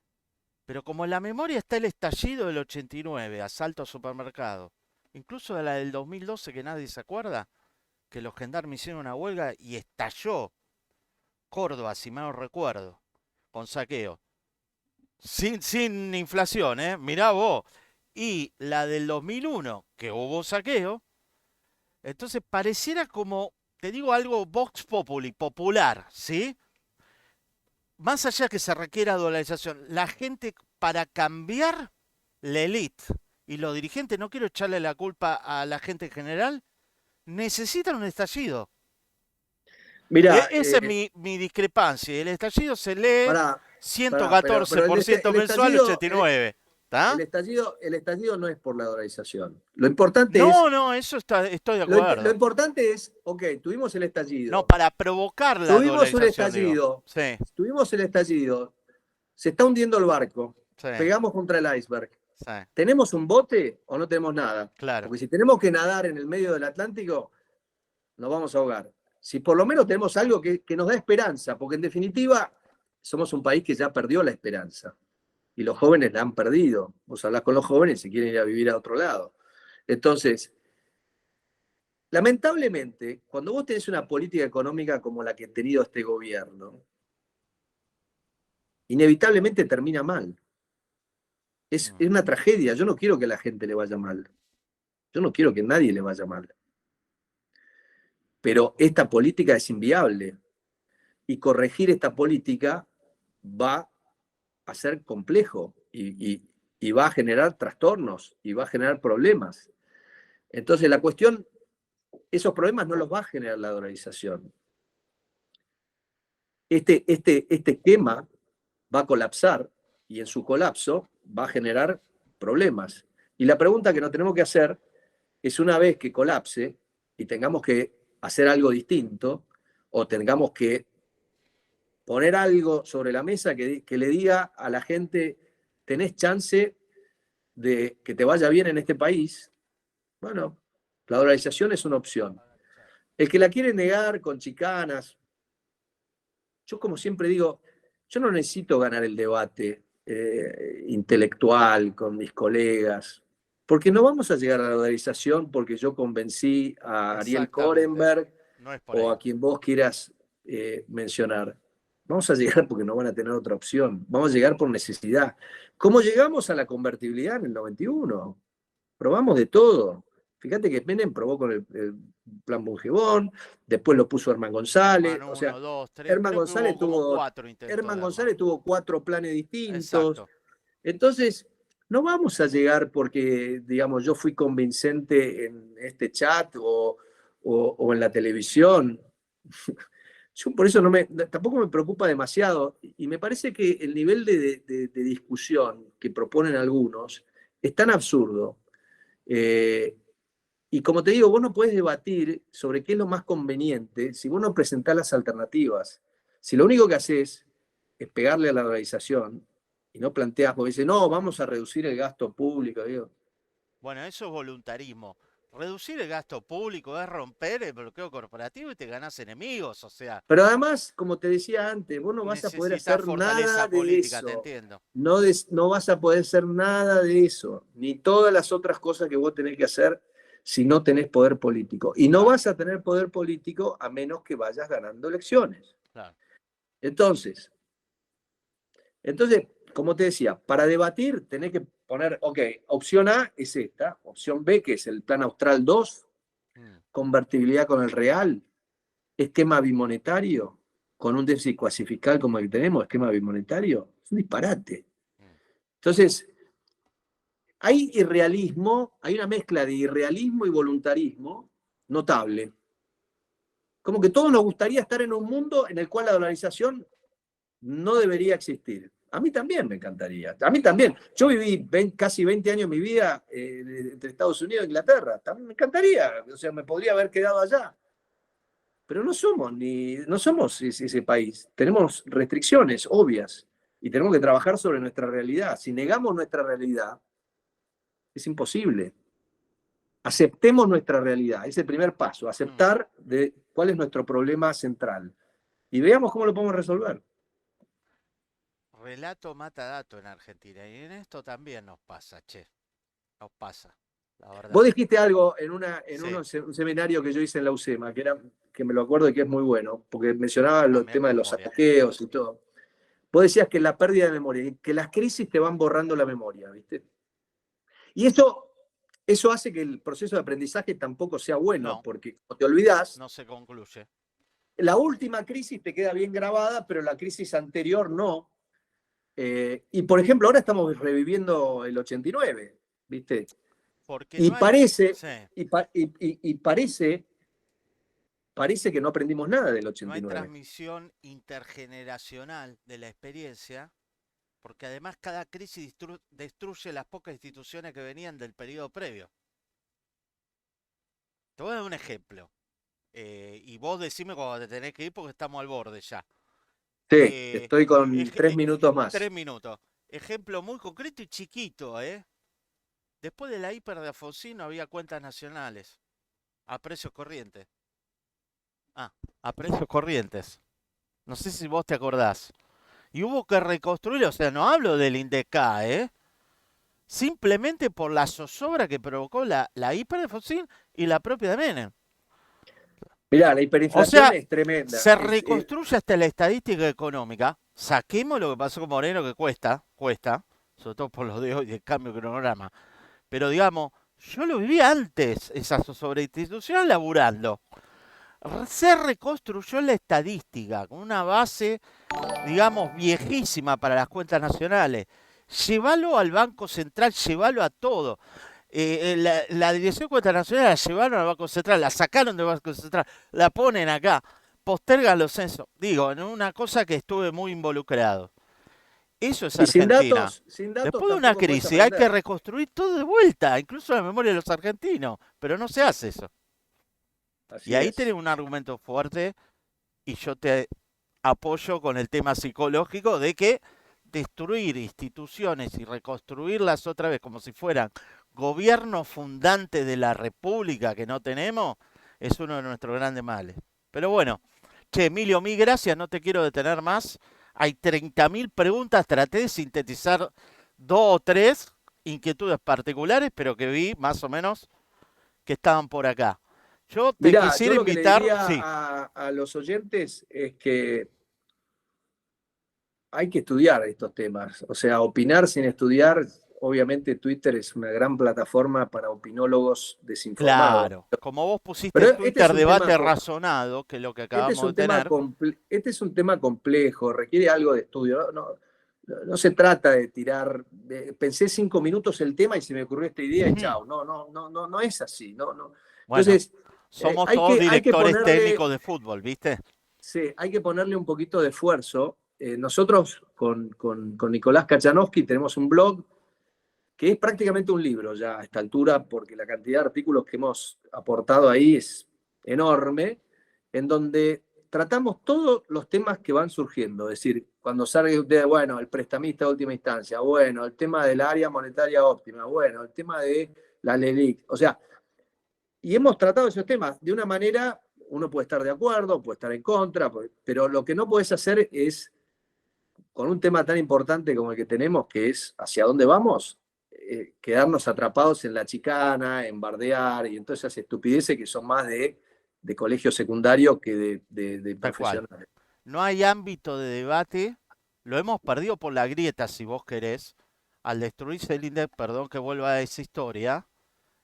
Speaker 1: pero como en la memoria está el estallido del 89, asalto a supermercado, incluso de la del 2012 que nadie se acuerda, que los gendarmes hicieron una huelga y estalló Córdoba, si mal no recuerdo, con saqueo. Sin inflación, ¿eh? Mirá vos. Y la del 2001, que hubo saqueo, entonces pareciera como, te digo algo, Vox Populi, popular, ¿sí? Más allá que se requiera dolarización, la gente para cambiar la elite y los dirigentes, no quiero echarle la culpa a la gente en general, necesitan un estallido.
Speaker 2: mira,
Speaker 1: Esa es mi discrepancia. El estallido se lee
Speaker 2: para, pero el,
Speaker 1: 114%
Speaker 2: el
Speaker 1: mensual,
Speaker 2: estallido,
Speaker 1: 89. ¿Está?
Speaker 2: el estallido no es por la dolarización. Lo importante es,
Speaker 1: No, no, eso estoy de
Speaker 2: lo
Speaker 1: acuerdo.
Speaker 2: importante es, ok, tuvimos el
Speaker 1: No,
Speaker 2: estallido,
Speaker 1: para provocar la
Speaker 2: tuvimos un
Speaker 1: dolarización, digo.
Speaker 2: estallido,
Speaker 1: Sí,
Speaker 2: tuvimos el estallido, se está hundiendo el barco,
Speaker 1: sí,
Speaker 2: pegamos contra el iceberg.
Speaker 1: sí,
Speaker 2: ¿Tenemos un bote o no tenemos nada?
Speaker 1: claro.
Speaker 2: Porque si tenemos que nadar en el medio del Atlántico, nos vamos a ahogar. Si por lo menos tenemos algo que nos da esperanza, porque en definitiva somos un país que ya perdió la esperanza y los jóvenes la han perdido. Vos hablás con los jóvenes y quieren ir a vivir a otro lado. Entonces, lamentablemente, cuando vos tenés una política económica como la que ha tenido este gobierno, inevitablemente termina mal. Es
Speaker 1: Mm.
Speaker 2: una tragedia. Yo no quiero que a la gente le vaya mal. Yo no quiero que a nadie le vaya mal. Pero esta política es inviable y corregir esta política va a ser complejo y va a generar trastornos y va a generar problemas. Entonces, la cuestión, esos problemas no los va a generar la dolarización. Este esquema va a colapsar y en su colapso va a generar problemas. Y la pregunta que nos tenemos que hacer es, una vez que colapse y tengamos que hacer algo distinto, o tengamos que poner algo sobre la mesa que le diga a la gente, tenés chance de que te vaya bien en este país, bueno, la dolarización es una opción. El que la quiere negar con chicanas, yo como siempre digo, yo no necesito ganar el debate intelectual con mis colegas, porque no vamos a llegar a la dolarización porque yo convencí a Ariel
Speaker 1: Exactamente.
Speaker 2: Korenberg
Speaker 1: No es por
Speaker 2: o
Speaker 1: ahí.
Speaker 2: a quien vos quieras mencionar. Vamos a llegar porque no van a tener otra opción. Vamos a llegar por necesidad. ¿Cómo llegamos a la convertibilidad en el 91? Probamos de todo. Fíjate que Menem probó con el plan Bungebón, después lo puso Herman
Speaker 1: Herman
Speaker 2: González. O sea,
Speaker 1: uno, 2, 3.
Speaker 2: Herman
Speaker 1: Creo que hubo
Speaker 2: González
Speaker 1: como
Speaker 2: tuvo,
Speaker 1: 4 intentos
Speaker 2: Herman
Speaker 1: de Herman.
Speaker 2: González tuvo 4 planes distintos.
Speaker 1: Exacto.
Speaker 2: Entonces, no vamos a llegar porque, digamos, yo fui convincente en este chat o en la televisión. Yo por eso tampoco me preocupa demasiado. Y me parece que el nivel de discusión que proponen algunos es tan absurdo. Eh, y como te digo, vos no podés debatir sobre qué es lo más conveniente si vos no presentás las alternativas. Si lo único que haces es pegarle a la dolarización y no planteás, porque dice, no, vamos a reducir el gasto público. Digo.
Speaker 1: Bueno, eso es voluntarismo. Reducir el gasto público es romper el bloqueo corporativo y te ganas enemigos. O sea,
Speaker 2: Pero además, como te decía antes, vos no vas a poder
Speaker 1: necesitas
Speaker 2: hacer
Speaker 1: fortaleza
Speaker 2: nada de
Speaker 1: política, te
Speaker 2: eso.
Speaker 1: entiendo.
Speaker 2: No, no vas a poder hacer nada de eso, ni todas las otras cosas que vos tenés que hacer si no tenés poder político. Y no
Speaker 1: Claro,
Speaker 2: vas a tener poder político a menos que vayas ganando elecciones.
Speaker 1: claro.
Speaker 2: Entonces, como te decía, para debatir tenés que poner, ok, opción A es esta, opción B, que es el Plan Austral 2,
Speaker 1: Mm,
Speaker 2: convertibilidad con el real, esquema bimonetario, con un déficit cuasi fiscal como el que tenemos, esquema bimonetario, es un disparate.
Speaker 1: mm.
Speaker 2: Entonces, hay irrealismo, hay una mezcla de irrealismo y voluntarismo notable. Como que todos nos gustaría estar en un mundo en el cual la dolarización no debería existir. A mí también me encantaría. A mí también. Yo viví casi 20 años de mi vida entre Estados Unidos e Inglaterra. También me encantaría. O sea, me podría haber quedado allá. Pero no somos ese país. Tenemos restricciones obvias y tenemos que trabajar sobre nuestra realidad. Si negamos nuestra realidad, es imposible. Aceptemos nuestra realidad. Es el primer paso.
Speaker 1: Mm.
Speaker 2: Aceptar de cuál es nuestro problema central. Y veamos cómo lo podemos resolver.
Speaker 1: Relato mata dato en Argentina. Y en esto también nos pasa, che. Nos pasa, la verdad.
Speaker 2: Vos dijiste algo en,
Speaker 1: Sí,
Speaker 2: un seminario que yo hice en la UCEMA, que me lo acuerdo y que es muy bueno, porque mencionaba el
Speaker 1: también
Speaker 2: tema de los
Speaker 1: memoria.
Speaker 2: saqueos y todo. Vos decías que la pérdida de memoria, que las crisis te van borrando la memoria, ¿viste? Y eso hace que el proceso de aprendizaje tampoco sea bueno,
Speaker 1: No,
Speaker 2: porque como te olvidás,
Speaker 1: no se concluye.
Speaker 2: la última crisis te queda bien grabada, pero la crisis anterior no. Y por ejemplo, ahora estamos reviviendo el 89, ¿viste?
Speaker 1: Porque
Speaker 2: Y
Speaker 1: no hay.
Speaker 2: parece,
Speaker 1: Sí,
Speaker 2: y parece que no aprendimos nada del
Speaker 1: no hay
Speaker 2: 89.
Speaker 1: transmisión intergeneracional de la experiencia, porque además cada crisis destruye las pocas instituciones que venían del periodo previo. Te voy a dar un ejemplo. Y vos decime cuando te tenés que ir porque estamos al borde ya.
Speaker 2: Sí,
Speaker 1: Eh,
Speaker 2: estoy con 3 minutos más.
Speaker 1: 3 minutos. Ejemplo muy concreto y chiquito, ¿eh? Después de la hiper de Alfonsín no había cuentas nacionales a precios corrientes. Ah, a precios corrientes. No sé si vos te acordás. Y hubo que reconstruir, o sea, no hablo del INDECA, ¿eh? Simplemente por la zozobra que provocó la hiper de Alfonsín y la propia de Menem.
Speaker 2: Mirá, la
Speaker 1: O
Speaker 2: hiperinflación
Speaker 1: sea,
Speaker 2: es tremenda.
Speaker 1: se reconstruye hasta la estadística económica. Saquemos lo que pasó con Moreno, que cuesta, sobre todo por los de hoy del cambio de cronograma. Pero digamos, yo lo viví antes, esa sobreinstitución laburando. Se reconstruyó la estadística con una base, digamos, viejísima para las cuentas nacionales. Llévalo al Banco Central, llévalo a todo. La Dirección de Cuentas Nacionales la llevaron al Banco Central, la sacaron del Banco Central, la ponen acá, postergan los censos. Digo, en una cosa que estuve muy involucrado. Eso es
Speaker 2: Y
Speaker 1: Argentina.
Speaker 2: sin datos
Speaker 1: Después de una
Speaker 2: tampoco puedes
Speaker 1: crisis hay que
Speaker 2: aprender.
Speaker 1: reconstruir todo de vuelta, incluso la memoria de los argentinos, pero no se hace eso. Y
Speaker 2: Así
Speaker 1: ahí tenés
Speaker 2: es.
Speaker 1: un argumento fuerte y yo te apoyo con el tema psicológico de que destruir instituciones y reconstruirlas otra vez como si fueran gobierno fundante de la república que no tenemos es uno de nuestros grandes males. Pero bueno, che, Emilio, mil gracias, no te quiero detener más. Hay 30.000 preguntas, traté de sintetizar dos o tres inquietudes particulares, pero que vi más o menos que estaban por acá. Yo te
Speaker 2: Mirá, yo
Speaker 1: quisiera
Speaker 2: lo que le
Speaker 1: invitar,
Speaker 2: diría
Speaker 1: sí,
Speaker 2: a los oyentes es que hay que estudiar estos temas. O sea, opinar sin estudiar, obviamente Twitter es una gran plataforma para opinólogos desinformados.
Speaker 1: claro, como vos pusiste
Speaker 2: Pero
Speaker 1: en Twitter debate razonado, que es lo que acabamos de tener.
Speaker 2: este es un tema complejo, requiere algo de estudio. No se trata de tirar, pensé 5 minutos el tema y se me ocurrió esta idea y
Speaker 1: Ujú.
Speaker 2: chao. No es así. No.
Speaker 1: Bueno,
Speaker 2: Entonces,
Speaker 1: somos todos
Speaker 2: hay que
Speaker 1: directores
Speaker 2: ponerle,
Speaker 1: técnicos de fútbol, ¿viste?
Speaker 2: sí, hay que ponerle un poquito de esfuerzo. Nosotros con Nicolás Kachanowski tenemos un blog que es prácticamente un libro ya a esta altura, porque la cantidad de artículos que hemos aportado ahí es enorme, en donde tratamos todos los temas que van surgiendo. Es decir, cuando sale usted, bueno, el prestamista de última instancia, bueno, el tema del área monetaria óptima, bueno, el tema de la LELIC. O sea, y hemos tratado esos temas de una manera, uno puede estar de acuerdo, puede estar en contra, pero lo que no puedes hacer es, con un tema tan importante como el que tenemos, que es hacia dónde vamos, quedarnos atrapados en la chicana, en bardear y en todas esas estupideces que son más de colegio secundario que de
Speaker 1: Tal cual.
Speaker 2: profesionales.
Speaker 1: No hay ámbito de debate, lo hemos perdido por la grieta, si vos querés. Al destruirse el INDEC, perdón que vuelva a esa historia,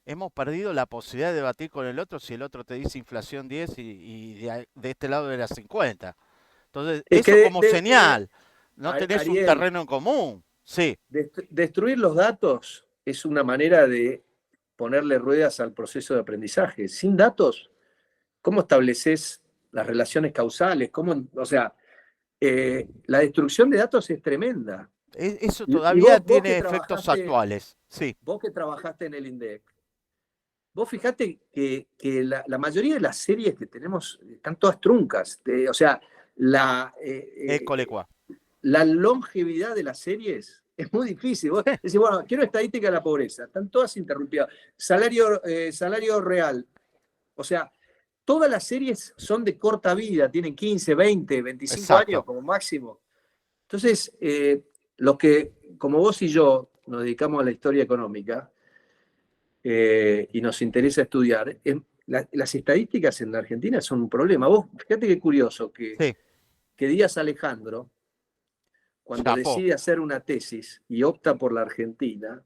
Speaker 1: hemos perdido la posibilidad de debatir con el otro si el otro te dice inflación 10 y de este lado era 50. Entonces,
Speaker 2: Es
Speaker 1: eso
Speaker 2: que
Speaker 1: como señal, no tenés un
Speaker 2: Ariel,
Speaker 1: terreno en común. Sí,
Speaker 2: destruir los datos es una manera de ponerle ruedas al proceso de aprendizaje. Sin datos, ¿cómo estableces las relaciones causales? O sea, la destrucción de datos es tremenda.
Speaker 1: eso
Speaker 2: Y
Speaker 1: todavía
Speaker 2: vos
Speaker 1: tiene efectos actuales. Sí,
Speaker 2: que trabajaste en el INDEC, vos fijate que la mayoría de las series que tenemos están todas truncas. O sea, la,
Speaker 1: école qua.
Speaker 2: la longevidad de las series es muy difícil. Vos decís, bueno, quiero estadística de la pobreza, están todas interrumpidas. Salario real. O sea, todas las series son de corta vida, tienen 15, 20, 25 años
Speaker 1: Exacto.
Speaker 2: como máximo. Entonces, los que, como vos y yo, nos dedicamos a la historia económica y nos interesa estudiar, las estadísticas en la Argentina son un problema. Vos, fíjate qué curioso
Speaker 1: Sí,
Speaker 2: que Díaz Alejandro, cuando
Speaker 1: chapó.
Speaker 2: decide hacer una tesis y opta por la Argentina,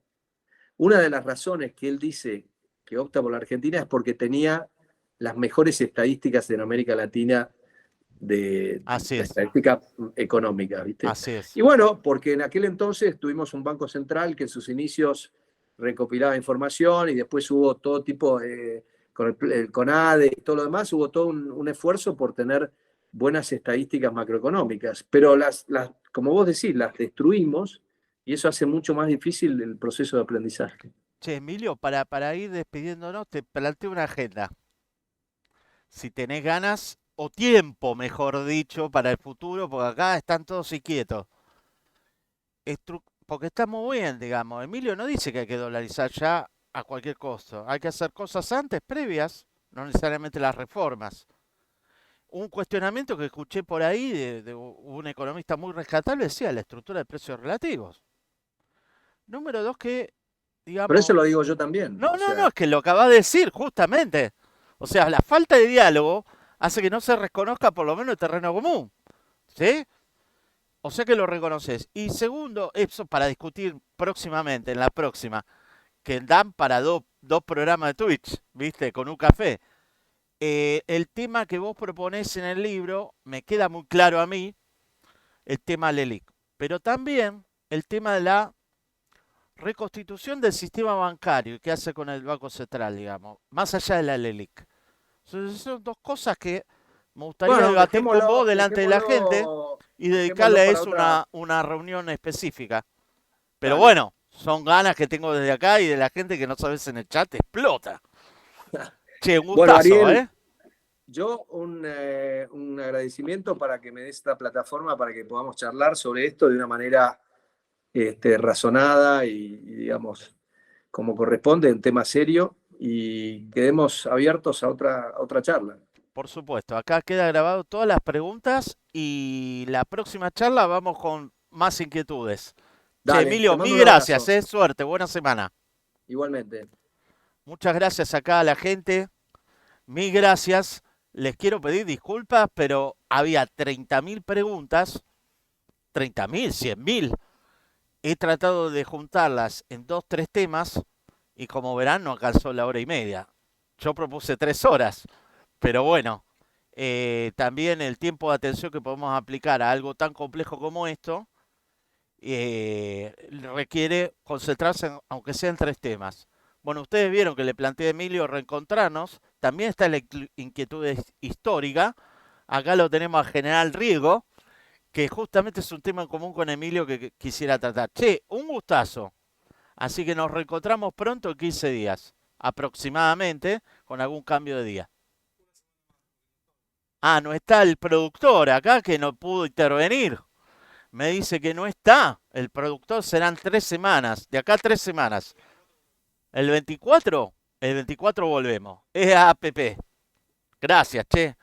Speaker 2: una de las razones que él dice que opta por la Argentina es porque tenía las mejores estadísticas en América Latina de
Speaker 1: Así
Speaker 2: la
Speaker 1: es,
Speaker 2: estadística económica, ¿viste?
Speaker 1: así es.
Speaker 2: Y bueno, porque en aquel entonces tuvimos un banco central que en sus inicios recopilaba información y después hubo todo tipo, con el CONADE y todo lo demás, hubo todo un esfuerzo por tener buenas estadísticas macroeconómicas, pero como vos decís, las destruimos y eso hace mucho más difícil el proceso de aprendizaje.
Speaker 1: Che, Emilio, para ir despidiéndonos, te planteo una agenda. Si tenés ganas o tiempo, mejor dicho, para el futuro, porque acá están todos inquietos. Porque está muy bien, digamos. Emilio no dice que hay que dolarizar ya a cualquier costo. Hay que hacer cosas antes, previas, no necesariamente las reformas. Un cuestionamiento que escuché por ahí de un economista muy rescatable decía la estructura de precios relativos. Número dos, que,
Speaker 2: Pero eso
Speaker 1: digamos,
Speaker 2: lo digo yo también,
Speaker 1: no,
Speaker 2: o
Speaker 1: no, no,
Speaker 2: sea,
Speaker 1: es que lo acabas de decir, justamente. O sea, la falta de diálogo hace que no se reconozca por lo menos el terreno común. ¿Sí? O sea que lo reconoces. Y segundo, eso para discutir próximamente, en la próxima, que dan para dos programas de Twitch, ¿viste? Con un café. El tema que vos proponés en el libro me queda muy claro a mí, el tema LELIC. Pero también el tema de la reconstitución del sistema bancario y qué hace con el Banco Central, digamos, más allá de la LELIC. Son dos cosas que me gustaría
Speaker 2: bueno,
Speaker 1: debatir con vos delante de la gente. y dedicarle
Speaker 2: Dejémoslo
Speaker 1: a
Speaker 2: para
Speaker 1: eso
Speaker 2: otra.
Speaker 1: una reunión específica. Pero
Speaker 2: Dale.
Speaker 1: bueno, son ganas que tengo desde acá y de la gente que no sabes en el chat, explota. Che, un
Speaker 2: Bueno,
Speaker 1: gustazo,
Speaker 2: Ariel,
Speaker 1: ¿eh?
Speaker 2: yo un agradecimiento para que me des esta plataforma para que podamos charlar sobre esto de una manera razonada y, digamos, como corresponde, en tema serio, y quedemos abiertos a otra charla.
Speaker 1: Por supuesto, acá queda grabado todas las preguntas y la próxima charla vamos con más inquietudes. Che,
Speaker 2: Dale, te
Speaker 1: Emilio,
Speaker 2: mando
Speaker 1: mil
Speaker 2: un
Speaker 1: gracias,
Speaker 2: abrazo.
Speaker 1: ¿eh? Suerte, buena semana.
Speaker 2: Igualmente.
Speaker 1: Muchas gracias acá a la gente. Mil gracias. Les quiero pedir disculpas, pero había 30.000 preguntas, 30.000, 100.000. He tratado de juntarlas en dos, tres temas y como verán no alcanzó la hora y media. Yo propuse 3 horas, pero bueno, también el tiempo de atención que podemos aplicar a algo tan complejo como esto requiere concentrarse, aunque sean tres temas. Bueno, ustedes vieron que le planteé a Emilio reencontrarnos. También está la inquietud histórica. Acá lo tenemos a General Riego, que justamente es un tema en común con Emilio que quisiera tratar. Che, un gustazo. Así que nos reencontramos pronto en 15 días, aproximadamente, con algún cambio de día. Ah, no está el productor acá que no pudo intervenir. Me dice que no está. El productor serán 3 semanas. De acá a 3 semanas. El 24, el 24 volvemos. Es APP. Gracias, che.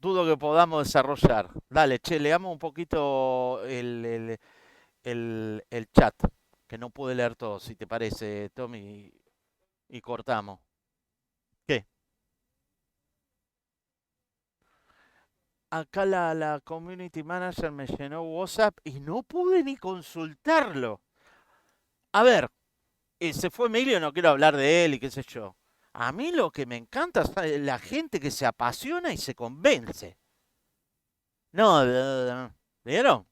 Speaker 1: Dudo que podamos desarrollar. Dale, che, leamos un poquito el chat. Que no pude leer todo, si te parece, Tommy. Y cortamos. ¿Qué? Acá la community manager me llenó WhatsApp y no pude ni consultarlo. A ver, se fue Emilio, no quiero hablar de él y qué sé yo. A mí lo que me encanta es la gente que se apasiona y se convence. No, ¿vieron?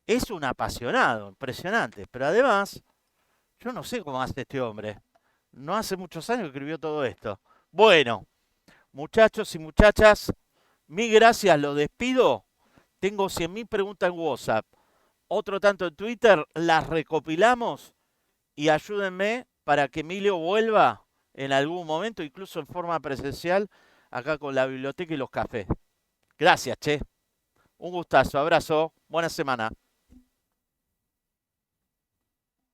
Speaker 1: Es un apasionado, impresionante. Pero además, yo no sé cómo hace este hombre. No hace muchos años que escribió todo esto. Bueno, muchachos y muchachas, mil gracias, lo despido. Tengo 100.000 preguntas en WhatsApp, otro tanto en Twitter, las recopilamos y ayúdenme para que Emilio vuelva en algún momento, incluso en forma presencial, acá con la biblioteca y los cafés. Gracias, che. Un gustazo, abrazo, buena semana.